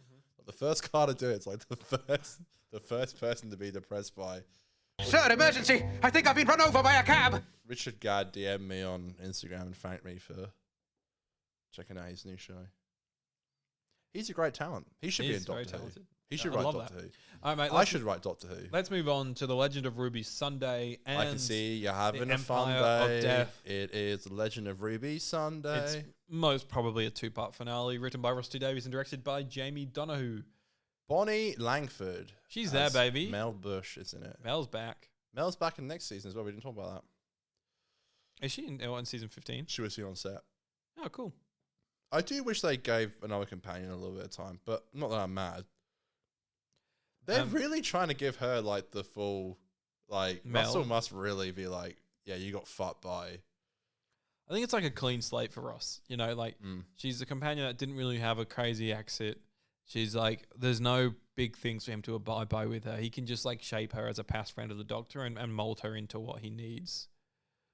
the first car to do it's like the first person to be depressed by. Sir, emergency! I think I've been run over by a cab! Richard Gadd DM'd me on Instagram and thanked me for checking out his new show. He's a great talent. He should be in He's very Doctor Who. talented. He should I write love Doctor that. Who. All right, mate. I should write Doctor Who. Let's move on to the Legend of Ruby Sunday. And I can see you're having the a fun Empire of day. Death. It is the Legend of Ruby Sunday. It's most probably a 2-part finale written by Rusty Davies and directed by Jamie Donahue. Bonnie Langford. She's there, as baby. Mel Bush, isn't it? Mel's back. Mel's back in next season as well. We didn't talk about that. Is she in season 15? She was here on set. Oh, cool. I do wish they gave another companion a little bit of time, but not that I'm mad. They're really trying to give her like the full, like Mel. Russell must really be like, yeah, you got fucked by. I think it's like a clean slate for Ross. You know, like she's a companion that didn't really have a crazy exit. She's like, there's no big things for him to abide by with her. He can just like shape her as a past friend of the Doctor and mold her into what he needs.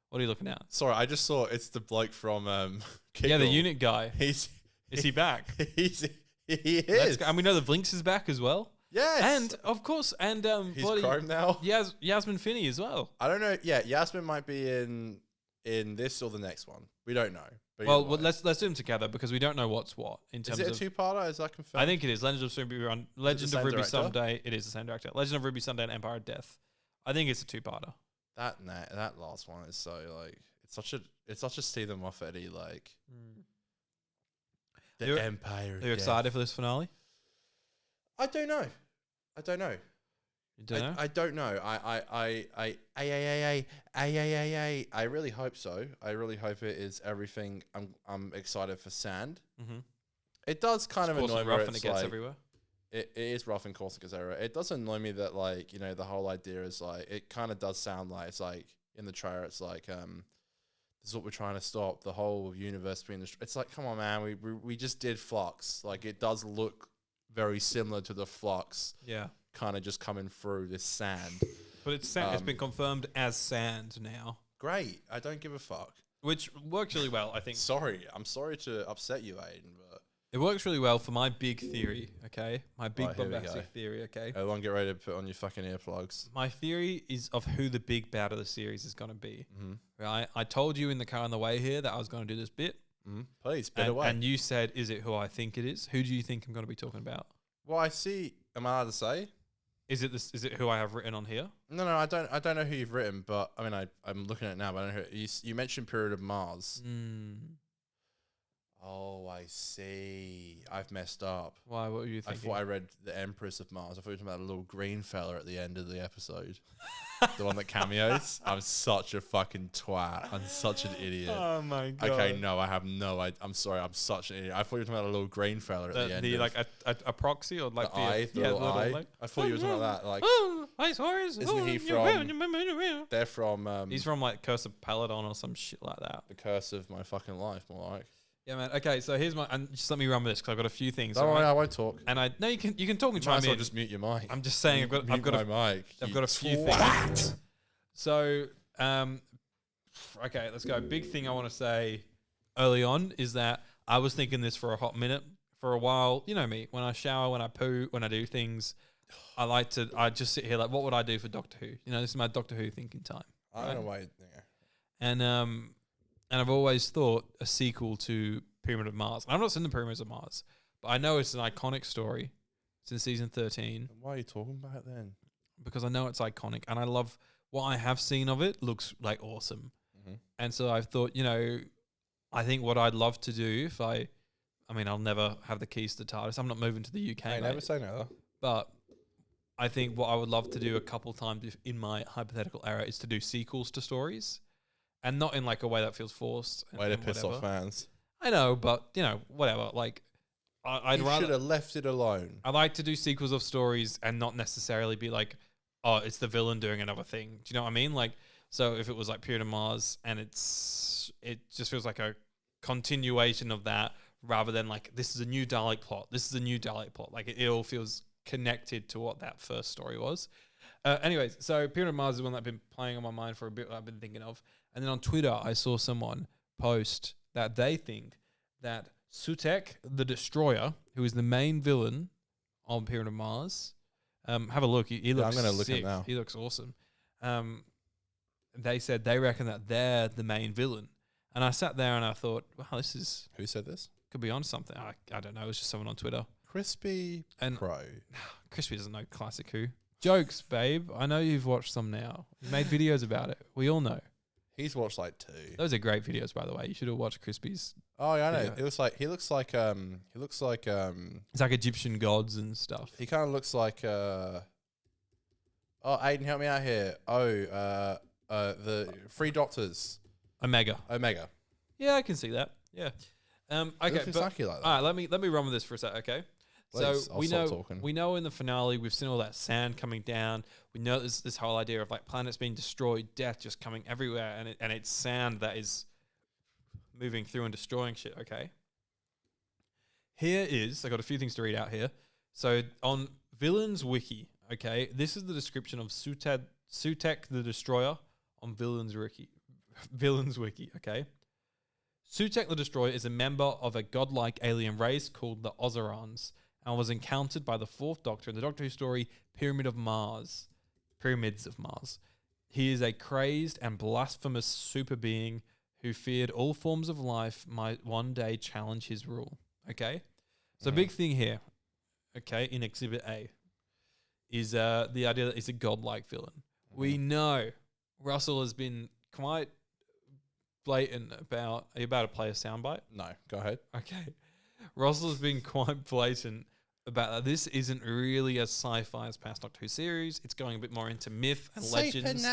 What are you looking at? Sorry, I just saw it's the bloke from Yeah, the Kiggle. unit guy. Is he back? he is. And we know the Blinks is back as well. Yes. And of course, and He's Chrome now. Yasmin Finney as well. I don't know. Yeah, Yasmin might be in this or the next one. We don't know. But Well, either way. let's do them together because we don't know what's what in terms Is it of. a two-parter? Is that confirmed? I think it is Legend of Legend same of Ruby director? Sunday. It is the same director. Legend of Ruby Sunday and Empire of Death. I think it's a 2-parter. that last one is so like it's such a Stephen Moffat-y like the Empire. Are you excited for this finale? I don't know. You don't know? I don't know. I really hope so. I really hope it is everything. I'm excited for Sand. Mm-hmm. It does kind of It's annoy me. rough and it gets everywhere. It is rough and coarse and gets everywhere. It does annoy me that like the whole idea is like it kind of does sound like it's like in the trailer it's like this is what we're trying to stop the whole universe being. It's like come on man, we just did Flux. Like it does look very similar to the Flux. Yeah. Kind of just coming through this sand. But it's been confirmed as Sand now, Great. I don't give a fuck. which works really well, I think. Sorry. I'm sorry to upset you, Aiden, but It works really well for my big theory, okay? My big Right, here we bombastic go. theory, okay? everyone get ready to put on your fucking earplugs. My theory is of who the big bad of the series is going to be. Mm-hmm. Right? I told you in the car on the way here that I was going to do this bit. Mm-hmm. Please, better way. And you said, is it who I think it is? Who do you think I'm going to be talking about? Well, I see. Am I allowed to say? Is it this? Is it who I have written on here? No, I don't know who you've written, but I mean, I'm looking at it now, but I don't know who. You mentioned Period of Mars. Oh, I see. I've messed up. Why? What were you I thinking? thought I read The Empress of Mars. I thought you were talking about a little green fella at the end of the episode. The one that cameos. I'm such a fucking twat. I'm such an idiot. Oh my god. Okay, no, I have no idea. I'm sorry, I'm such an idiot. I thought you were talking about a little green fella at the end. The of like a proxy or like the eye, the little eye. like, I thought you were talking about that. Like, oh, ice horse. Isn't he from- they're from He's from like Curse of Paladon or some shit like that. The Curse of My Fucking Life, more like. Yeah, man. Okay, so here's my. And just let me run with this because I've got a few things. Don't worry, alright? I won't talk. And I no, you can talk and Might chime as well in. just mute your mic. I'm just saying I've got my mic. I've you got a few twat. things. So, okay, let's go. Big thing I want to say early on is that I was thinking this for a hot minute, for a while. You know me, when I shower, when I poo, when I do things, I just sit here like, what would I do for Doctor Who? You know, this is my Doctor Who thinking time. I don't know why. Yeah. And I've always thought a sequel to Pyramid of Mars. I've not seen the Pyramids of Mars, but I know it's an iconic story. It's in season 13 Why are you talking about it then? because I know it's iconic and I love what I have seen of it. Looks like awesome. Mm-hmm. And so I've thought, I think what I'd love to do if I mean, I'll never have the keys to TARDIS. I'm not moving to the UK. I never say no. But I think what I would love to do a couple times in my hypothetical era is to do sequels to stories. And not in like a way that feels forced. Way to piss off fans. I know, but whatever. Like, I'd rather should have left it alone. I like to do sequels of stories and not necessarily be like, oh, it's the villain doing another thing. Do you know what I mean? Like, so if it was like Period of Mars and it just feels like a continuation of that rather than like this is a new Dalek plot. This is a new Dalek plot. Like it all feels connected to what that first story was. Anyways, so Period of Mars is one that I've been playing on my mind for a bit. I've been thinking of. And then on Twitter, I saw someone post that they think that Sutek the Destroyer, who is the main villain on Pyramid of Mars, have a look. He looks I'm gonna look sick. him now. He looks awesome. They said they reckon that they're the main villain. And I sat there and I thought, wow, this is... Who said this? Could be on something. I don't know. It was just someone on Twitter. Crispy And- Pro. Crispy doesn't know Classic Who. Jokes, babe. I know you've watched some now. You made videos about it. We all know. He's watched like 2. Those are great videos, by the way. You should have watched Crispy's. Oh yeah, I know. video. He looks like It's like Egyptian gods and stuff. he kind of looks like oh, Aiden, help me out here. The 3 Doctors. Omega. Yeah, I can see that. Yeah. Okay. It looks exactly like that. All right, let me run with this for a sec, okay? Please, so I'll we stop know talking. we know in the finale we've seen all that sand coming down. We know there's this whole idea of like planets being destroyed, death just coming everywhere, and it's sand that is moving through and destroying shit. Okay. Here is I got a few things to read out here. So on Villains Wiki, okay, this is the description of Sutek the Destroyer on Villains Wiki. Villains Wiki, okay. Sutek the Destroyer is a member of a godlike alien race called the Ozarans and was encountered by the 4th Doctor in the Doctor Who story Pyramids of Mars. He is a crazed and blasphemous super being who feared all forms of life might one day challenge his rule. Okay? So big thing here, okay, in Exhibit A, is the idea that he's a godlike villain. We know Russell has been quite blatant about... Are you about to play a soundbite? No, go ahead. Okay. Russell's been quite blatant about that. This isn't really as sci-fi as past Doctor Who series. It's going a bit more into myth and legends.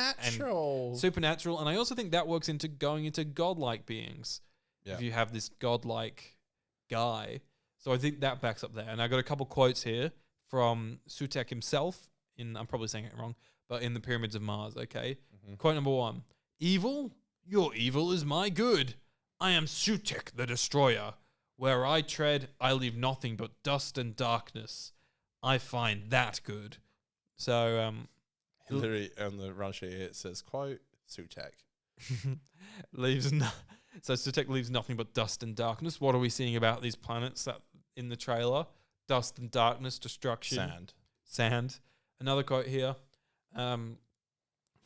Supernatural. And I also think that works into going into godlike beings. Yeah. If you have this godlike guy. So I think that backs up there. And I got a couple quotes here from Sutek himself I'm probably saying it wrong, but in the Pyramids of Mars, okay? Quote number 1. Evil? Your evil is my good. I am Sutek the Destroyer. Where I tread, I leave nothing but dust and darkness. I find that good. So, Literally on the run sheet it says, quote, Sutek. So Sutek leaves nothing but dust and darkness. What are we seeing about these planets that in the trailer? Dust and darkness, destruction. Sand. Another quote here from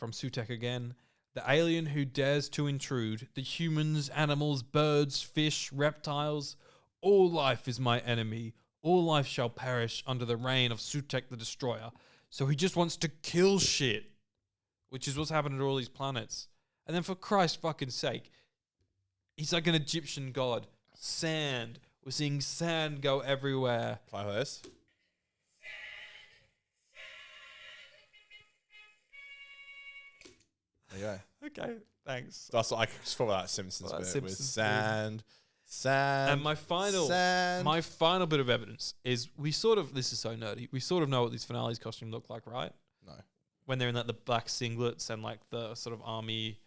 Sutek again. The alien who dares to intrude, the humans, animals, birds, fish, reptiles, all life is my enemy. All life shall perish under the reign of Sutek the Destroyer. So he just wants to kill shit, which is what's happening to all these planets. And then for Christ's fucking sake, he's like an Egyptian god. Sand. We're seeing sand go everywhere. Play this. There you go. Okay, thanks. That's what I just thought that Simpsons That bit Simpsons with sand. And my final bit of evidence is this is so nerdy. We sort of know what these finales costume look like, right? No. When they're in the black singlets and like the sort of army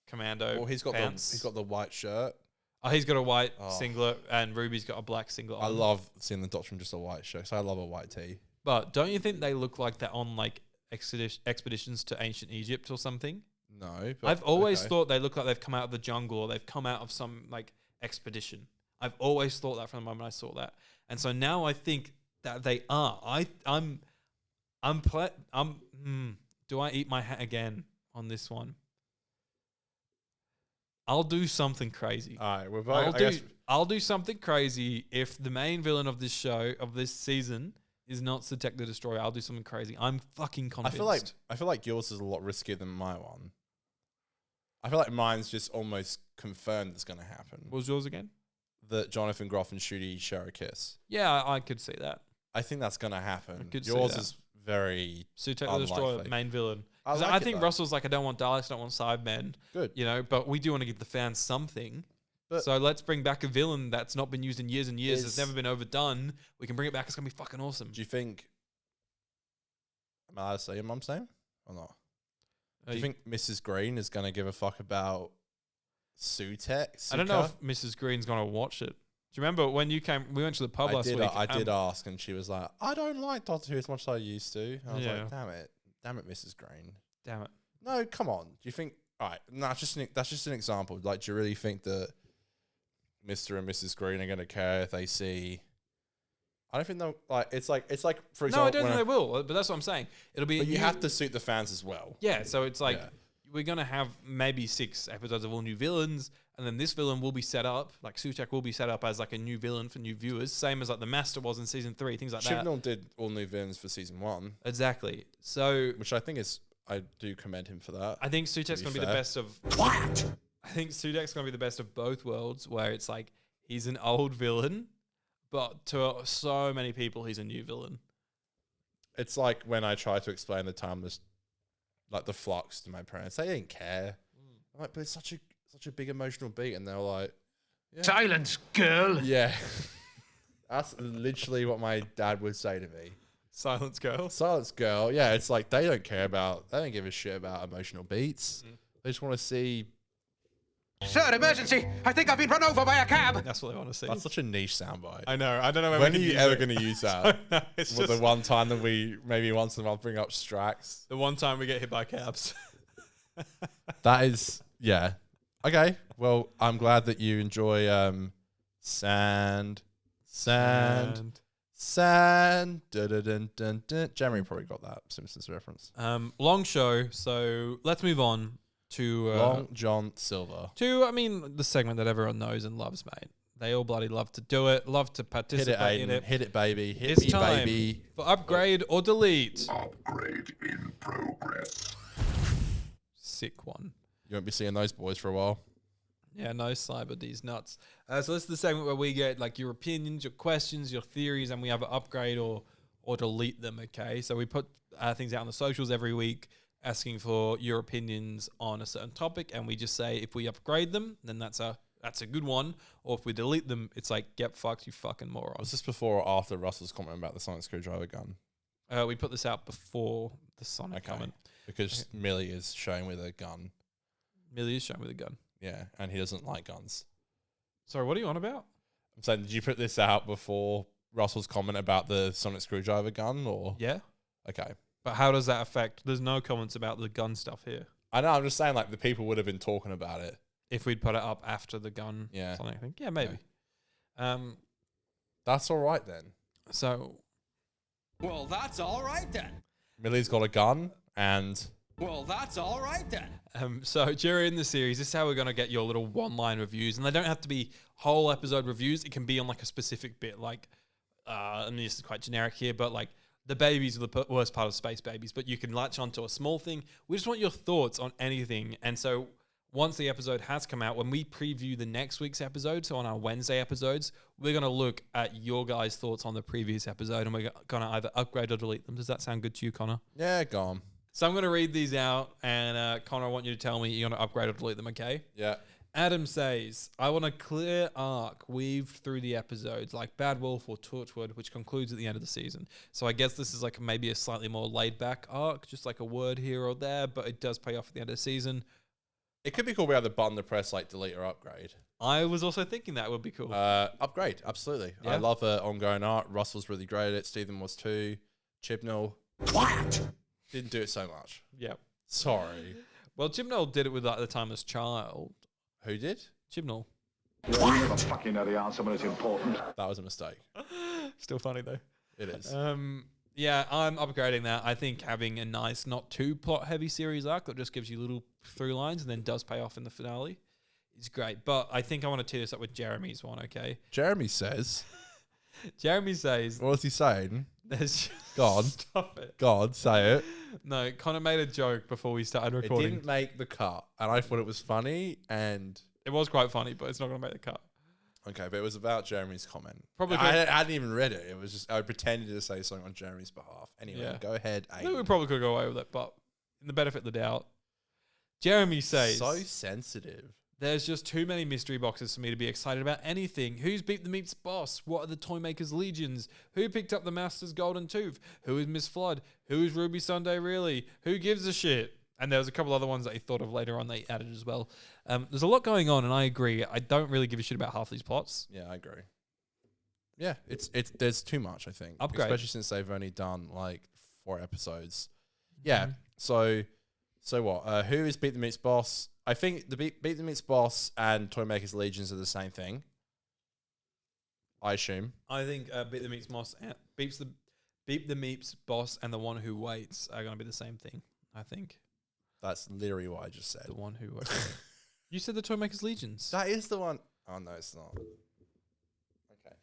commando. Well, he's got pants. the white shirt. Oh, he's got a white singlet and Ruby's got a black singlet. I on. love seeing the Doctor in just a white shirt. So I love a white tee. But don't you think they look like they're on like expeditions to ancient Egypt or something? No, but I've always thought they look like they've come out of the jungle or they've come out of some like expedition. I've always thought that from the moment I saw that, and so now I think that they are. Do I eat my hat again on this one? I'll do something crazy. All right, we're both. I'll do something crazy if the main villain of this show of this season is not Sutek the Destroyer. I'll do something crazy. I'm fucking convinced. I feel like yours is a lot riskier than my one. I feel like mine's just almost confirmed it's going to happen. What was yours again? That Jonathan Groff and Shooty share a kiss. Yeah, I could see that. I think that's going to happen. could see Yours that. is very Sutek the Destroyer, unlikely. main villain. I 'Cause like I it, think though. Russell's like, I don't want Daleks, I don't want Cybermen. Good. You know, but we do want to give the fans something. But- So let's bring back a villain that's not been used in years and years. It's never been overdone. We can bring it back. It's going to be fucking awesome. Do you think... Am I allowed to say your mum's name or not? Do you think Mrs. Green is going to give a fuck about Sutek? I don't know if Mrs. Green's going to watch it. Do you remember when you came? We went to the pub last week. I did ask, and she was like, "I don't like Doctor Who as much as I used to." And I was Yeah. like, "Damn it, Mrs. Green." Damn it. No, come on. Do you think? All right, no, that's just an example. Like, do you really think that Mr. and Mrs. Green are going to care if they see? I don't think they'll like. It's like for example. No, I don't think they will. But that's what I'm saying. It'll be. But you have to suit the fans as well. Yeah. So it's like Yeah. we're going to have maybe 6 episodes of all new villains, and then this villain will be set up, like Suchek will be set up as like a new villain for new viewers, same as like the Master was in season 3, things like that. Chibnall did all new villains for season 1. Exactly. So Which I think is, I do commend him for that. I think Suchek's going to be the fair. best of. Quiet! I think Sudek's going to be the best of both worlds, where it's like he's an old villain, but to so many people, he's a new villain. It's like when I try to explain the timeless, like the flux to my parents, they didn't care. I'm like, but it's such a big emotional beat, and they're like, Silence, girl. yeah. That's literally what my dad would say to me. Silence Girl. Silence girl, yeah. It's like they don't give a shit about emotional beats. They just want to see. Sir, emergency! I think I've been run over by a cab! That's what they want to see. That's such a niche soundbite. I know. I don't know When are we you can ever use it. going to use that? No, it's Well, just the one time that we maybe once in a month bring up Strax. the one time we get hit by cabs. That is, yeah. Okay. Well, I'm glad that you enjoy sand. Dun-dun-dun-dun-dun. Jeremy probably got that Simpsons reference. Long show. So let's move on to Long John Silver. the segment that everyone knows and loves, mate. They all bloody love to do it, love to Hit it, participate in Aiden. it. Hit it, baby. Hit It's me, time baby. for upgrade or delete. Upgrade in progress. Sick one. You won't be seeing those boys for a while. Yeah, no cyber D's nuts. So this is the segment where we get like your opinions, your questions, your theories, and we have an upgrade or delete them. Okay, so we put things out on the socials every week, asking for your opinions on a certain topic, and we just say if we upgrade them, then that's a good one, or if we delete them, it's like get fucked, you fucking moron. Was this before or after Russell's comment about the sonic screwdriver gun? We put this out before the Sonic Okay. comment. Because Millie is showing with a gun. Millie is showing with a gun. Yeah, and he doesn't like guns. Sorry, what are you on about? I'm saying, did you put this out before Russell's comment about the sonic screwdriver gun, or? Yeah, Okay. but how does that affect? There's no comments about the gun stuff here. I know, I'm just saying, like, the people would have been talking about it. If we'd put it up after the gun, Yeah. Sonic thing, yeah, maybe. That's all right then. So Well, that's all right then. Millie's got a gun, and Well, that's all right then. So during the series, this is how we're going to get your little one-line reviews, and they don't have to be whole episode reviews. It can be on like a specific bit, like, I mean, this is quite generic here, but like the babies are the worst part of Space Babies, but you can latch onto a small thing. We just want your thoughts on anything. And so once the episode has come out, when we preview the next week's episode, so on our Wednesday episodes, we're going to look at your guys' thoughts on the previous episode, and we're going to either upgrade or delete them. Does that sound good to you, Connor? yeah, go on. So I'm going to read these out, and Connor, I want you to tell me you're going to upgrade or delete them, okay? Yeah. Adam says, I want a clear arc weaved through the episodes, like Bad Wolf or Torchwood, which concludes at the end of the season. So I guess this is like maybe a slightly more laid-back arc, just like a word here or there, but it does pay off at the end of the season. It could be cool we have the button to press, like, delete or upgrade. I was also thinking that would be cool. Upgrade, absolutely. Yeah. I love ongoing art. Russell's really great at it. Stephen was too. Chibnall Quiet! didn't do it so much. Yeah. Sorry. Well, Chibnall did it with like the Timeless Child. Who did? Chibnall. Fucking know the answer when it's important. That was a mistake. Still funny though. It is. Yeah, I'm upgrading that. I think having a nice, not too plot-heavy series arc that just gives you little through lines and then does pay off in the finale is great. But I think I want to tee this up with Jeremy's one, okay? Jeremy says. Jeremy says, What was he saying? there's God. Stop it. God, say it. No, Connor made a joke before we started It recording. didn't make the cut, and I thought it was funny. And It was quite funny, but it's not going to make the cut. okay, but it was about Jeremy's comment. Probably I could- hadn't even read it. It was just I pretended to say something on Jeremy's behalf. Anyway, Yeah. go ahead. I think we Aiden. probably could go away with it, but in the benefit of the doubt, Jeremy says, So sensitive. there's just too many mystery boxes for me to be excited about anything. Who's beat the Meat's boss? What are the Toymaker's legions? Who picked up the Master's golden tooth? Who is Miss Flood? Who is Ruby Sunday really? Who gives a shit? And there was a couple other ones that he thought of later on that he added as well. There's a lot going on, and I agree. I don't really give a shit about half these plots. Yeah, I agree. Yeah, it's there's too much, I think. Upgrade. Especially since they've only done like 4 episodes. Yeah. So what? Who is Beat the Meat's boss? I think the Beat the Meat's boss and Toymaker's Legions are the same thing. I assume. I think Beat the Meat's boss, Beat the Meat's boss, and the one who waits are going to be the same thing. I think. That's literally what I just said. The one who you said the Toymakers Legions. That is the one. Oh no, it's not. Okay.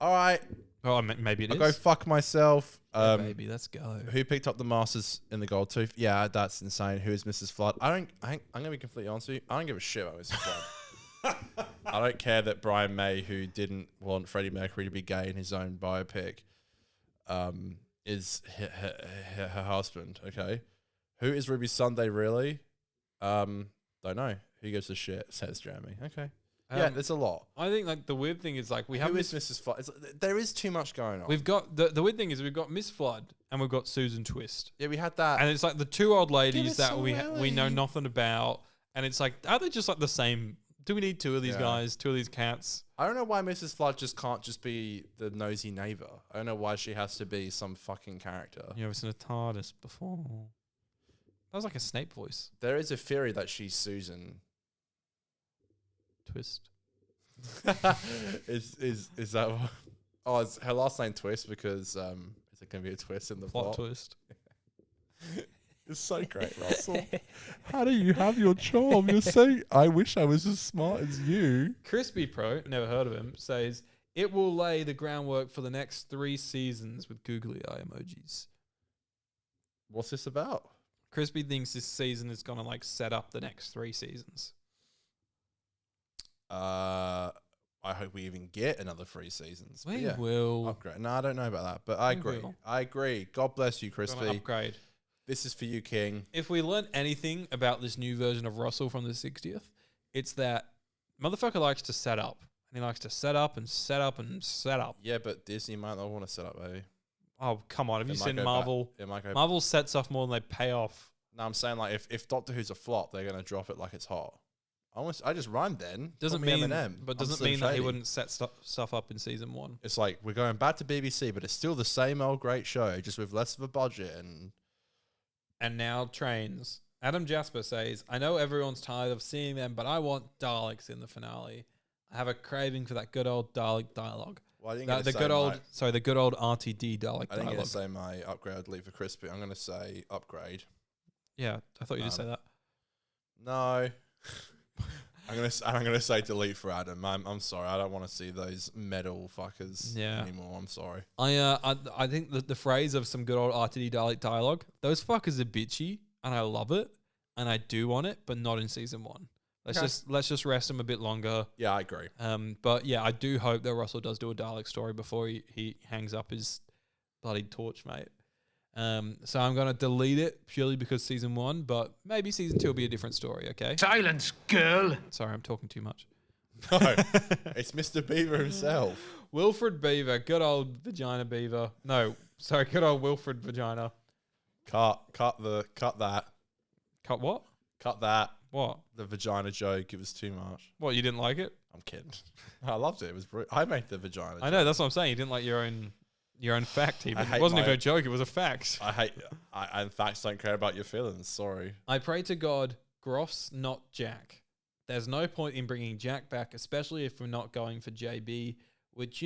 All right. Oh, maybe it I'll is. go fuck myself. Yeah, baby, let's go. Who picked up the Masters in the Gold Tooth? Yeah, that's insane. Who is Mrs. Flood? I'm gonna be completely honest with you. I don't give a shit about Mrs. Flood. I don't care that Brian May, who didn't want Freddie Mercury to be gay in his own biopic, is her husband. Okay. Who is Ruby Sunday really? Don't know. Who gives a shit? Says Jeremy. Okay. Yeah, there's a lot. I think like the weird thing is like we have Who is Mrs. Flood? There is too much going on. We've got the weird thing is we've got Miss Flood and we've got Susan Twist. Yeah, we had that. And it's like the two old ladies Give us that some we know Ellie. nothing about. And it's like, are they just like the same? Do we need two of these guys, two of these cats? I don't know why Mrs. Flood just can't just be the nosy neighbor. I don't know why she has to be some fucking character. You ever seen a TARDIS before? That was like a Snape voice. There is a theory that she's Susan. Twist. is that what? Oh, it's her last name Twist because is it going to be a twist in the Plot plot? twist. It's so great, Russell. How do you have your charm? You're so. I wish I was as smart as you. Crispy Pro, never heard of him, says it will lay the groundwork for the next 3 seasons with googly eye emojis. What's this about? Crispy thinks this season is gonna like set up the next 3 seasons. I hope we even get another 3 seasons. But We yeah, will upgrade. No, I don't know about that, but I We agree. will. I agree. God bless you, gonna Crispy. upgrade. This is for you, King. If we learn anything about this new version of Russell from the 60th, it's that motherfucker likes to set up. And he likes to set up and set up and set up. Yeah, but Disney might not want to set up, baby. Oh, come on. Have you It might seen go Marvel? back. It might go. Marvel sets off more than they pay off. No, I'm saying like if Doctor Who's a flop, they're gonna drop it like it's hot. I just rhymed then. Doesn't Call me mean, Eminem. but I'm doesn't Slim mean that he Shady. wouldn't set stuff up in season 1. It's like we're going back to BBC, but it's still the same old great show, just with less of a budget. And now trains. Adam Jasper says, I know everyone's tired of seeing them, but I want Daleks in the finale. I have a craving for that good old Dalek dialogue. Well, I didn't The get to say good old, my- sorry, the good old RTD Dalek I didn't get dialogue. to say my upgrade. I'd leave for Crispy. I'm gonna say upgrade. Yeah, I thought you did say that. No. I'm gonna say delete for Adam. I'm sorry. I don't want to see those metal fuckers anymore. I'm sorry. I think that the phrase of some good old RTD Dalek dialogue, those fuckers are bitchy, and I love it, and I do want it, but not in season 1. Let's just rest them a bit longer. Yeah, I agree. But yeah, I do hope that Russell does do a Dalek story before he hangs up his bloody torch, mate. So I'm gonna delete it purely because season 1, but maybe season 2 will be a different story. Okay. Silence, girl. Sorry, I'm talking too much. No, it's Mr. Beaver himself. Wilfred Beaver, good old vagina Beaver. No, sorry, good old Wilfred vagina. Cut that. Cut what? Cut that. What? The vagina joke. It was too much. What? You didn't like it? I'm kidding. I loved it. It was I made the vagina. I know. That's what I'm saying. You didn't like your own fact. Even hate it wasn't even my- a joke. It was a fact. I in fact don't care about your feelings. Sorry. I pray to God, Groff's not Jack. There's no point in bringing Jack back, especially if we're not going for JB, which,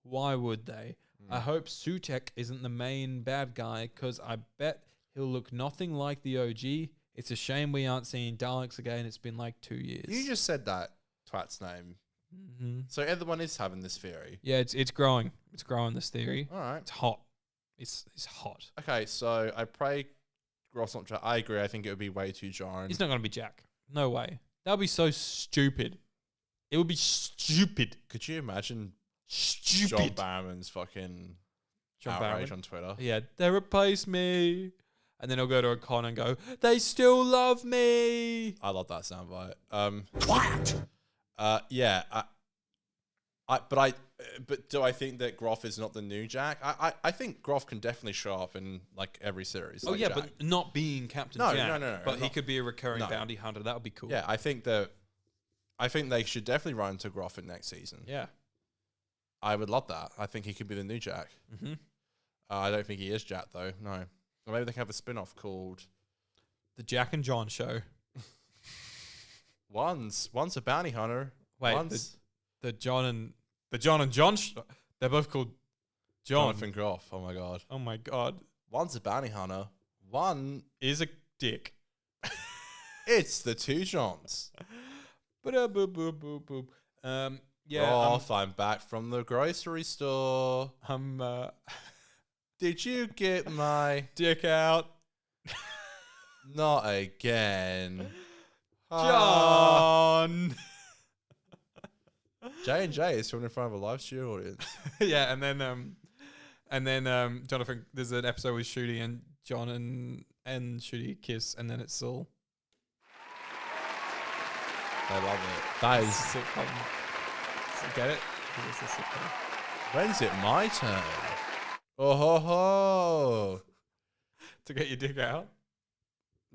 why would they? I hope Sutek isn't the main bad guy, because I bet he'll look nothing like the OG. It's a shame we aren't seeing Daleks again. It's been like 2 years. You just said that twat's name. Mm-hmm. So everyone is having this theory. Yeah, it's growing. It's growing, this theory. All right. It's hot. It's hot. Okay, so I pray Groff's not Jack. I agree. I think it would be way too jarring. It's not going to be Jack. No way. That would be so stupid. It would be stupid. Could you imagine Stupid. John Barrowman's fucking John outrage Barrowman? on Twitter? Yeah, they replaced me. And then he'll go to a con and go, they still love me. I love that soundbite. What? Yeah. But do I think that Groff is not the new Jack? I think Groff can definitely show up in like every series. Oh, like yeah, Jack. but not being Captain No, Jack. no, But he not- could be a recurring no. bounty hunter. That would be cool. Yeah, I think they should definitely run into Groff in next season. Yeah. I would love that. I think he could be the new Jack. Mm-hmm. I don't think he is Jack though. No. Or maybe they can have a spin-off called The Jack and John Show. One's a bounty hunter. Wait, One's the John and John they're both called John. Jonathan Groff. Oh my god. Oh my God. One's a bounty hunter. One Is a dick. It's the two Johns. Boop, boop, boop, boop. Yeah. Off, I'm back from the grocery store. Did you get my dick out. not again? John. J&J is filmed in front of a live studio audience. Yeah, and then Jonathan, there's an episode with Shooty and John and Shooty kiss, and then it's all I love it. That it's is. a sitcom. Get it? It's a sitcom. When's it my turn? Oh ho ho! To get your dick out.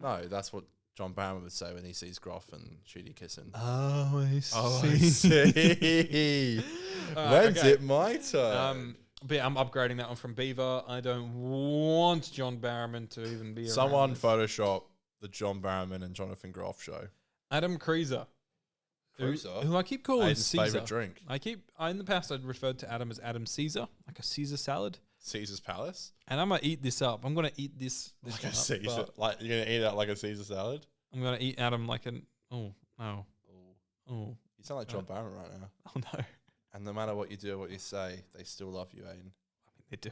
No, that's what John Barrowman would say when he sees Groff and Shooty kissing. Oh, I see. Oh, I see. When's okay. it my turn? But yeah, I'm upgrading that one from Beaver. I don't want John Barrowman to even be Someone around this. Photoshop the John Barrowman and Jonathan Groff show. Adam Creaser. Cruiser? Who I keep calling Aiden's Caesar. favourite drink. In the past I'd referred to Adam as Adam Caesar, like a Caesar salad. Caesar's Palace? And I'm gonna eat this up. I'm gonna eat this Like one a up, Caesar. but Like you're gonna eat it like a Caesar salad? I'm gonna eat Adam like an oh no. Oh You sound like John Barrowman right now. oh no. And no matter what you do or what you say, they still love you, Aiden. They do.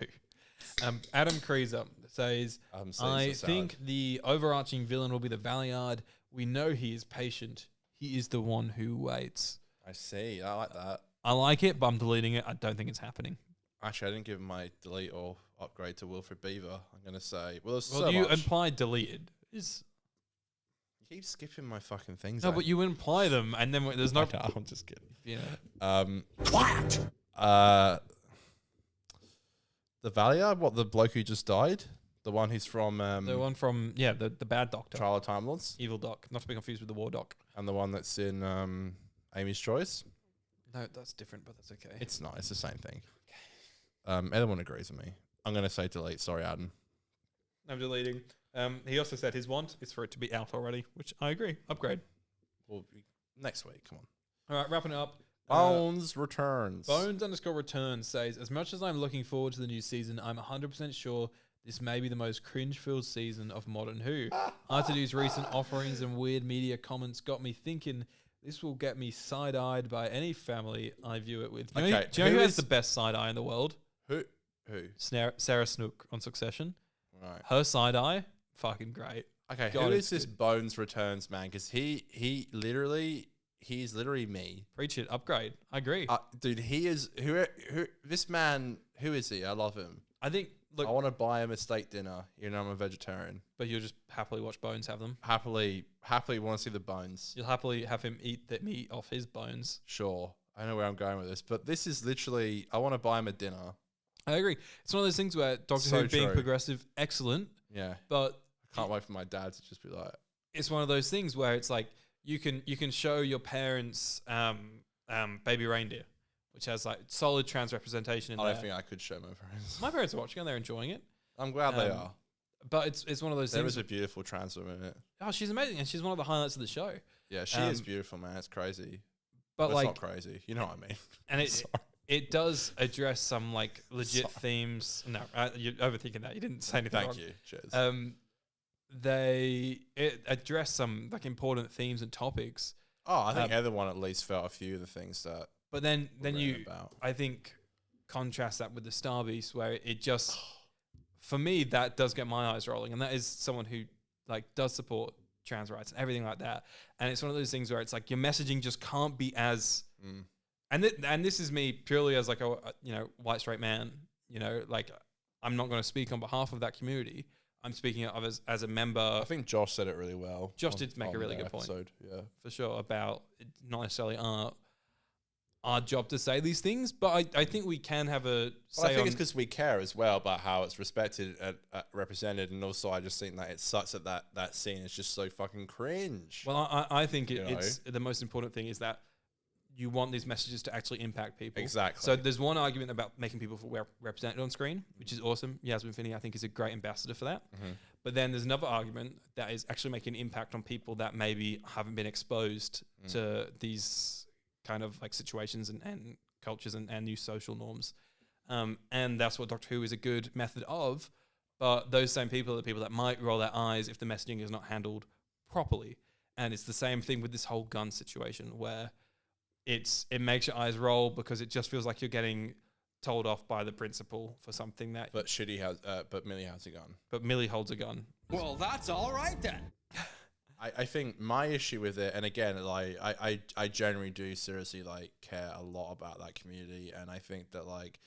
Adam Creaser says, Caesar I salad. think the overarching villain will be the Valiard. We know he is patient. He is the one who waits. I see. I like that. I like it, but I'm deleting it. I don't think it's happening. Actually, I didn't give my delete or upgrade to Wilfred Beaver. I'm going to say, well, there's Well, so you much. implied deleted. Is You keep skipping my fucking things. no, Aiden. but you imply them, and then there's no. Okay, I'm just kidding. You know. The Valiant, what, the bloke who just died? The one who's from The one from the bad doctor, Trial of Time Lords? evil doc, not to be confused with the war doc. And the one that's in Amy's Choice? No, that's different, but that's okay. It's not. It's the same thing. Everyone agrees with me. I'm going to say delete. Sorry, Adam. I'm deleting. He also said his want is for it to be out already, which I agree. Upgrade. Well, next week. Come on. All right, wrapping it up. Bones returns. Bones_returns says, as much as I'm looking forward to the new season, I'm 100% sure this may be the most cringe-filled season of Modern Who. RTD's recent offerings and weird media comments got me thinking this will get me side-eyed by any family I view it with. Do you know who has the best side-eye in the world? Who? Sarah Snook on Succession. Right. Her side-eye, fucking great. Okay, God, who is it's this good. Bones Returns man? Because he's literally me. Preach it, upgrade. I agree. Dude, he is who this man. Who is he? I love him. I think, look, I want to buy him a steak dinner. You know, I'm a vegetarian. but you'll just happily watch Bones have them. Happily want to see the bones. You'll happily have him eat the meat off his bones. Sure, I know where I'm going with this, but this is literally. I want to buy him a dinner. I agree. It's one of those things where Doctor So Who being true. progressive, excellent, Yeah, but I can't wait for my dad to just be like, it's one of those things where it's like you can show your parents Baby Reindeer, which has like solid trans representation in I there. don't think I could show my parents. My parents are watching and they're enjoying it. I'm glad they Um, are. But it's one of those There things. is a beautiful trans woman in it. Oh, she's amazing, and she's one of the highlights of the show. Yeah, she is Um, beautiful, man. It's crazy. But It's like, not crazy. You know what I mean? and it Sorry. it does address some like legit themes. No, you're overthinking that. You didn't say anything Thank wrong. you. Cheers. It addressed some like important themes and topics. I think everyone at least felt a few of the things that. But then written you, about. I think, contrast that with the Star Beast, where it just, for me, that does get my eyes rolling, and that is someone who like does support trans rights and everything like that. And it's one of those things where it's like your messaging just can't be as, and this is me purely as like a white straight man. You know, like I'm not going to speak on behalf of that community. I'm speaking of as a member. I think Josh said it really well. Josh did make a really good point. Yeah. For sure, about it not necessarily our job to say these things, but I think we can have a say Well, I think on, it's because we care as well about how it's respected and represented, and also I just think that it sucks that that scene is just so fucking cringe. well, I think You know? it's the most important thing is that you want these messages to actually impact people. Exactly. So there's one argument about making people feel represented on screen, which is awesome. Yasmin Finney, I think, is a great ambassador for that. But then there's another argument that is actually making an impact on people that maybe haven't been exposed to these kind of like situations and cultures and new social norms. And that's what Doctor Who is a good method of. But those same people are the people that might roll their eyes if the messaging is not handled properly. And it's the same thing with this whole gun situation where it makes your eyes roll because it just feels like you're getting told off by the principal for something that. But but Millie has a gun. But Millie holds a gun. Well, that's all right then. I think my issue with it, and again, like I generally do seriously like care a lot about that community, and I think that like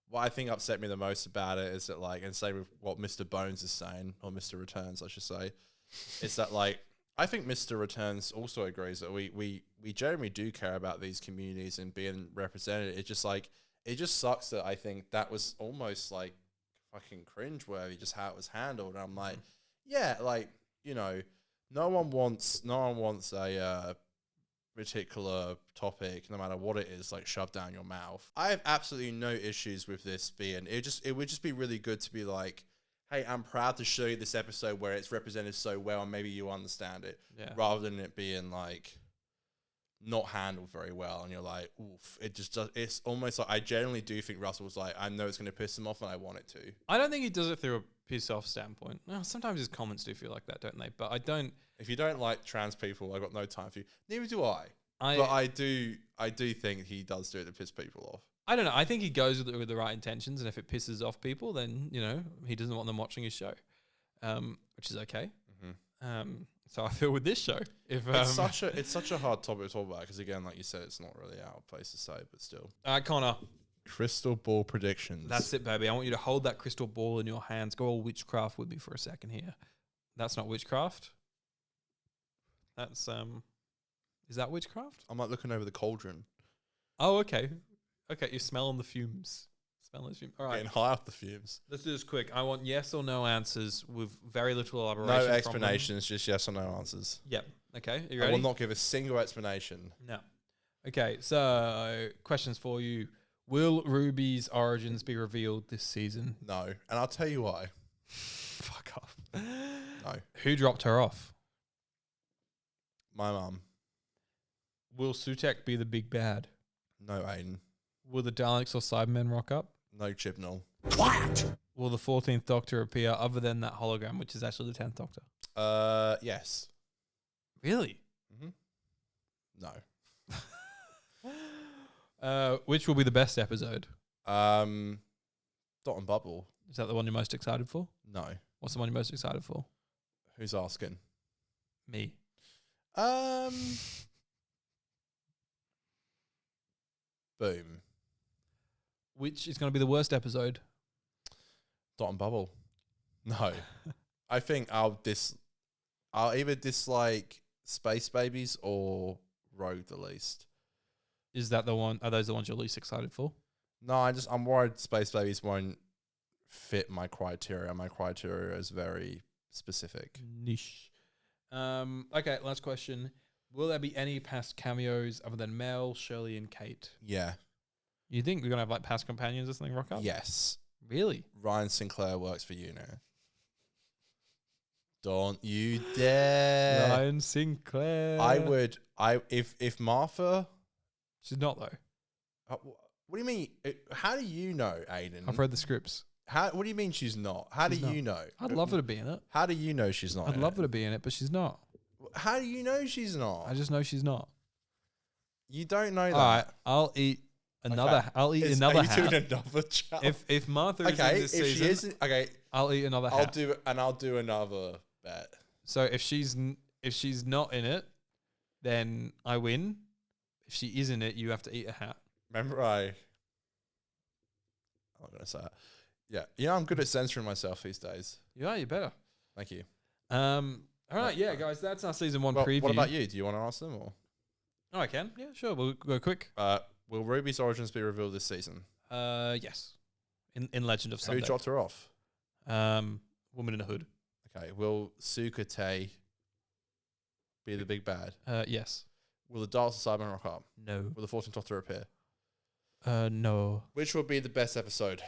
what I think upset me the most about it is that like, and same with what Mr. Bones is saying, or Mr. Returns, I should say, is that like I think Mr. Returns also agrees that we generally do care about these communities and being represented. It just sucks that I think that was almost like fucking cringeworthy, just how it was handled. And I'm like, yeah, like, you know, no one wants a particular topic, no matter what it is, like shoved down your mouth. I have absolutely no issues with this being. It would just be really good to be like, hey, I'm proud to show you this episode where it's represented so well, and maybe you understand it, rather than it being like not handled very well, and you're like, oof. It just does. It's almost like I genuinely do think Russell was like, I know it's going to piss him off, and I want it to. I don't think he does it through a piss off standpoint. Well, sometimes his comments do feel like that, don't they? But I don't. If you don't like trans people, I've got no time for you. Neither do I. But I do think he does do it to piss people off. I don't know. I think he goes with it with the right intentions, and if it pisses off people, then you know he doesn't want them watching his show, which is okay. So I feel with this show, if it's such a hard topic to talk about because again, like you said, it's not really our place to say, but still. All right, Connor. Crystal ball predictions. That's it, baby. I want you to hold that crystal ball in your hands. Go all witchcraft with me for a second here. That's not witchcraft. That's is that witchcraft? I'm like looking over the cauldron. Oh, okay. Okay, you're smelling the fumes. Smelling the fumes. All right. Getting high off the fumes. Let's do this quick. I want yes or no answers with very little elaboration. No explanations, just yes or no answers. Yep. Okay. Are you I ready? will not give a single explanation. No. Okay, so questions for you. Will Ruby's origins be revealed this season? No. And I'll tell you why. Fuck off. No. Who dropped her off? My mum. Will Sutek be the big bad? No, Aiden. Will the Daleks or Cybermen rock up? No, Chibnall. Quiet! Will the 14th Doctor appear other than that hologram, which is actually the 10th Doctor? Yes. Really? No. Which will be the best episode? Dot and Bubble. Is that the one you're most excited for? No. What's the one you're most excited for? Who's asking? Me. Boom. Which is going to be the worst episode? Dot and Bubble. No. I think I'll either dislike Space Babies or Rogue the least. Is that the one? Are those the ones you're least excited for? No, I'm worried Space Babies won't fit my criteria. My criteria is very specific. Niche. Okay, last question. Will there be any past cameos other than Mel, Shirley, and Kate? Yeah. You think we're going to have like past companions or something rock up? Yes. Really? Ryan Sinclair works for you now. Don't you dare. Ryan Sinclair. If Martha. She's not though. What do you mean? How do you know, Aiden? I've read the scripts. What do you mean she's not? How do you know? I'd love her to be in it. How do you know she's not? I'd love her to be in it, but she's not. How do you know she's not? I just know she's not. You don't know that. All right, I'll eat another. Okay. I'll eat another Are you hat. doing another job? If Martha is in this if season, she is, okay, I'll eat another hat. I'll do another bet. So if she's not in it, then I win. If she is in it, you have to eat a hat. Remember, I'm not gonna say it. Yeah, you know I'm good at censoring myself these days. Yeah, you better. Thank you. All right, yeah, guys, that's our season 1 Well, preview. what about you? Do you want to ask them or? Oh, I can. Yeah, sure. We'll go quick. Will Ruby's origins be revealed this season? Yes. In Legend of Who Sunday. dropped her off? Woman in a Hood. Okay. Will Sukate be the big bad? Yes. Will the Daleks of Cybermen rock up? No. Will the 14th Doctor appear? No. Which will be the best episode?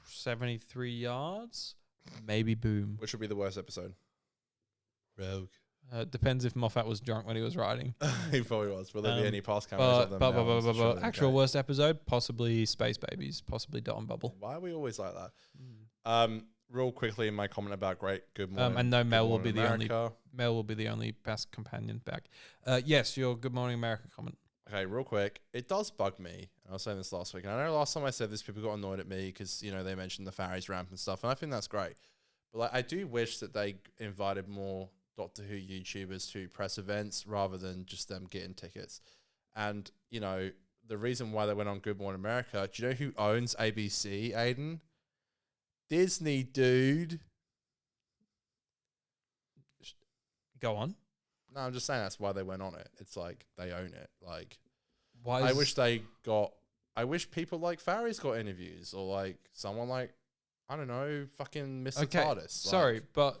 73 yards. Maybe Boom. Which will be the worst episode? Rogue. Depends if Moffat was drunk when he was writing. He probably was. Will there be any past cameos of them? now? Actual worst episode, possibly Space Babies, possibly Dot and Bubble. Why are we always like that? real quickly, my comment about Good Morning. And no, Good Mel will Morning be the only. America. Mel will be the only best companion back. Yes, your Good Morning America comment. Okay, real quick. It does bug me. I was saying this last week. And I know last time I said this, people got annoyed at me because, they mentioned the Farry's ramp and stuff. And I think that's great. But like, I do wish that they invited more Doctor Who YouTubers to press events rather than just them getting tickets. And, the reason why they went on Good Morning America, do you know who owns ABC, Aiden? Disney, dude. Go on. No, I'm just saying that's why they went on it. It's like they own it. Like, Why? I wish people like Farry's got interviews or like someone like, I don't know, fucking Mr. TARDIS. Sorry, but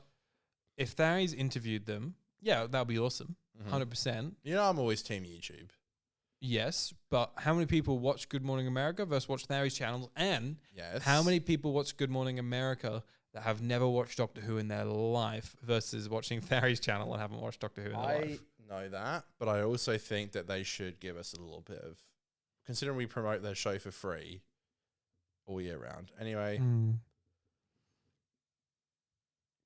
if Farry's interviewed them, yeah, that would be awesome. 100%. I'm always team YouTube. Yes, but how many people watch Good Morning America versus watch Farry's channels? And Yes. how many people watch Good Morning America that have never watched Doctor Who in their life versus watching Farry's channel and haven't watched Doctor Who in their life? I know that, but I also think that they should give us a little bit of, considering we promote their show for free all year round. Anyway,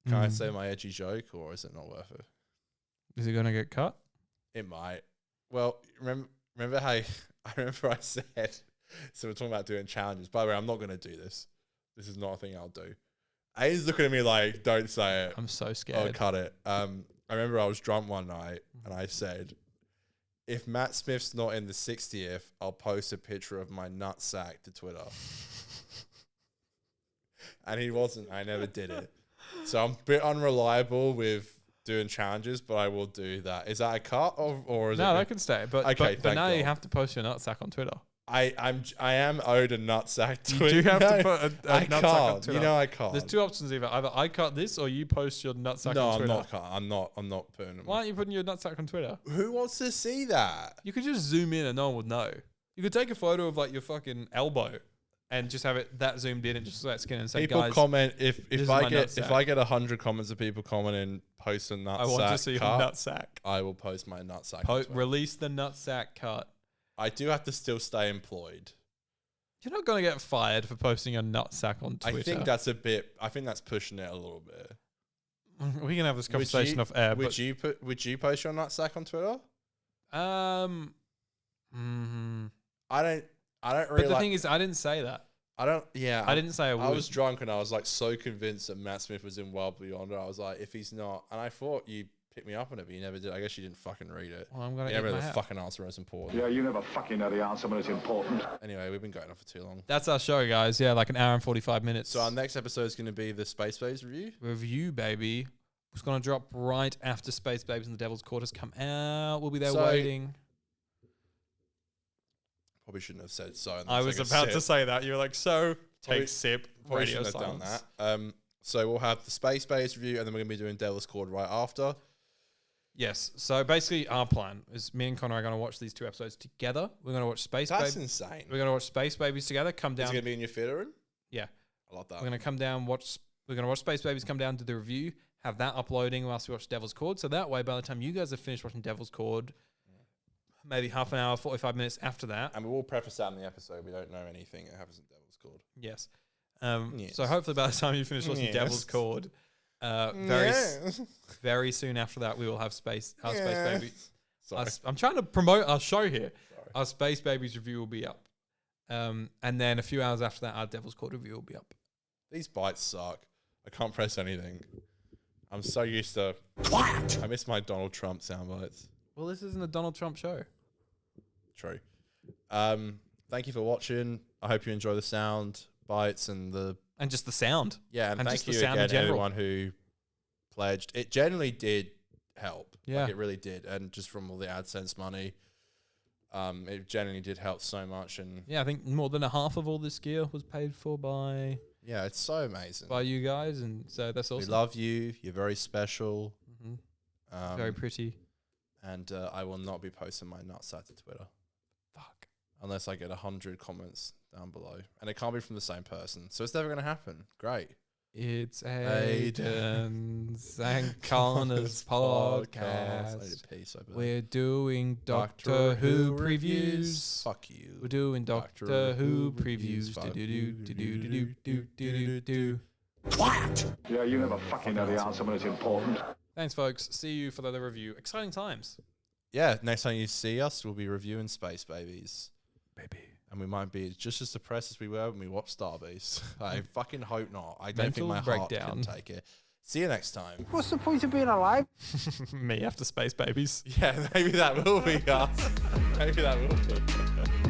can I say my edgy joke or is it not worth it? Is it going to get cut? It might. Well, remember how I said, so we're talking about doing challenges. By the way, I'm not going to do this. This is not a thing I'll do. Aiden's looking at me like, don't say it. I'm so Oh, scared. cut it. I remember I was drunk one night and I said, if Matt Smith's not in the 60th, I'll post a picture of my nutsack to Twitter. And he wasn't. I never did it. So I'm a bit unreliable with doing challenges, but I will do that. Is that a cut or is it? No, that can stay. But Okay, but thank now you God. have to post your nutsack on Twitter. I am owed a nutsack You tweet. do have to put a I nutsack on can't. Twitter. I can't. There's two options either I cut this or you post your nutsack No, on Twitter. I'm not putting them. Why aren't you putting your nutsack on Twitter? Who wants to see that? You could just zoom in and no one would know. You could take a photo of like your fucking elbow and just have it that zoomed in and just that skin and say, People guys, comment this if is I my get nutsack. 100 comments of people commenting post a nutsack. I want to see your cut, nutsack. I will post my nutsack. on Twitter. Release the nutsack cut. I do have to still stay employed. You're not going to get fired for posting a nutsack on Twitter. I think that's pushing it a little bit. We can have this conversation off air. Would you post your nutsack on Twitter? I I don't But really. the thing is, I didn't say that. I don't. Yeah, I didn't say I would. I was drunk and I was like so convinced that Matt Smith was in Wild Beyond. I was like, if he's not, and I thought you picked me up on it, but you never did. I guess you didn't fucking read it. Well, I'm gonna You eat never know my the hat. fucking answer is important. Yeah, you never fucking know the answer when it's important. Anyway, we've been going on for too long. That's our show, guys. Yeah, like an hour and 45 minutes. So our next episode is going to be the Space Base review. Baby. It's going to drop right after Space Babies and the Devil's Quarters come out. We'll be there So- waiting. Probably shouldn't have said so. and I then was take a about to sip. say that. You were like, so Probably- take sip. Probably Radio shouldn't have silence. done that. So we'll have the Space Base review, and then we're going to be doing Devil's Cord right after. Yes. So basically, our plan is me and Connor are going to watch these two episodes together. We're going to watch Space That's Babies. insane. We're going to watch Space Babies together. Come Is down. it going to be in your theater room? Yeah. I love that. We're going to come down, watch. We're going to watch Space Babies, come down to the review, have that uploading whilst we watch Devil's Cord. So that way, by the time you guys have finished watching Devil's Cord, maybe half an hour, 45 minutes after that. And we will preface that in the episode. We don't know anything that happens in Devil's Cord. Yes. Yes. So hopefully by the time you finish watching Yes. Devil's Cord, very soon after that, we will have our Space Baby. Sorry. I'm trying to promote our show here. Sorry. Our Space Babies review will be up. And then a few hours after that, our Devil's Cord review will be up. These bites suck. I can't press anything. I'm so used to... Quiet! I miss my Donald Trump sound bites. Well, this isn't a Donald Trump show. True. Thank you for watching. I hope you enjoy the sound bites and the... And just the sound. Yeah, and And thank just the you sound in again, general. everyone who pledged. It generally did help. Yeah. Like, it really did. And just from all the AdSense money, it generally did help so much. And Yeah, I think more than a half of all this gear was paid for by yeah, it's so amazing. you guys. And so that's We awesome. love you. You're very special. Mhm. Very pretty. And I will not be posting my nutsack to Twitter Fuck. unless I get 100 comments down below. And it can't be from the same person. So it's never going to happen. Great. It's Aiden. Aiden's and Connor's I podcast. need a piece, I believe. We're doing Doctor Who previews. Fuck you. We're doing Doctor Who previews. Fuck Do do you. do do do do do do do. Twat! Yeah, you never fucking know the answer when it's important. Thanks, folks. See you for the other review. Exciting times. Yeah, next time you see us, we'll be reviewing Space Babies. Baby. And we might be just as depressed as we were when we watched Starbase. I fucking hope not. I don't Mental think my heart breakdown. can take it. See you next time. What's the point of being alive? Me after Space Babies. Yeah, maybe that will be us. Maybe that will be.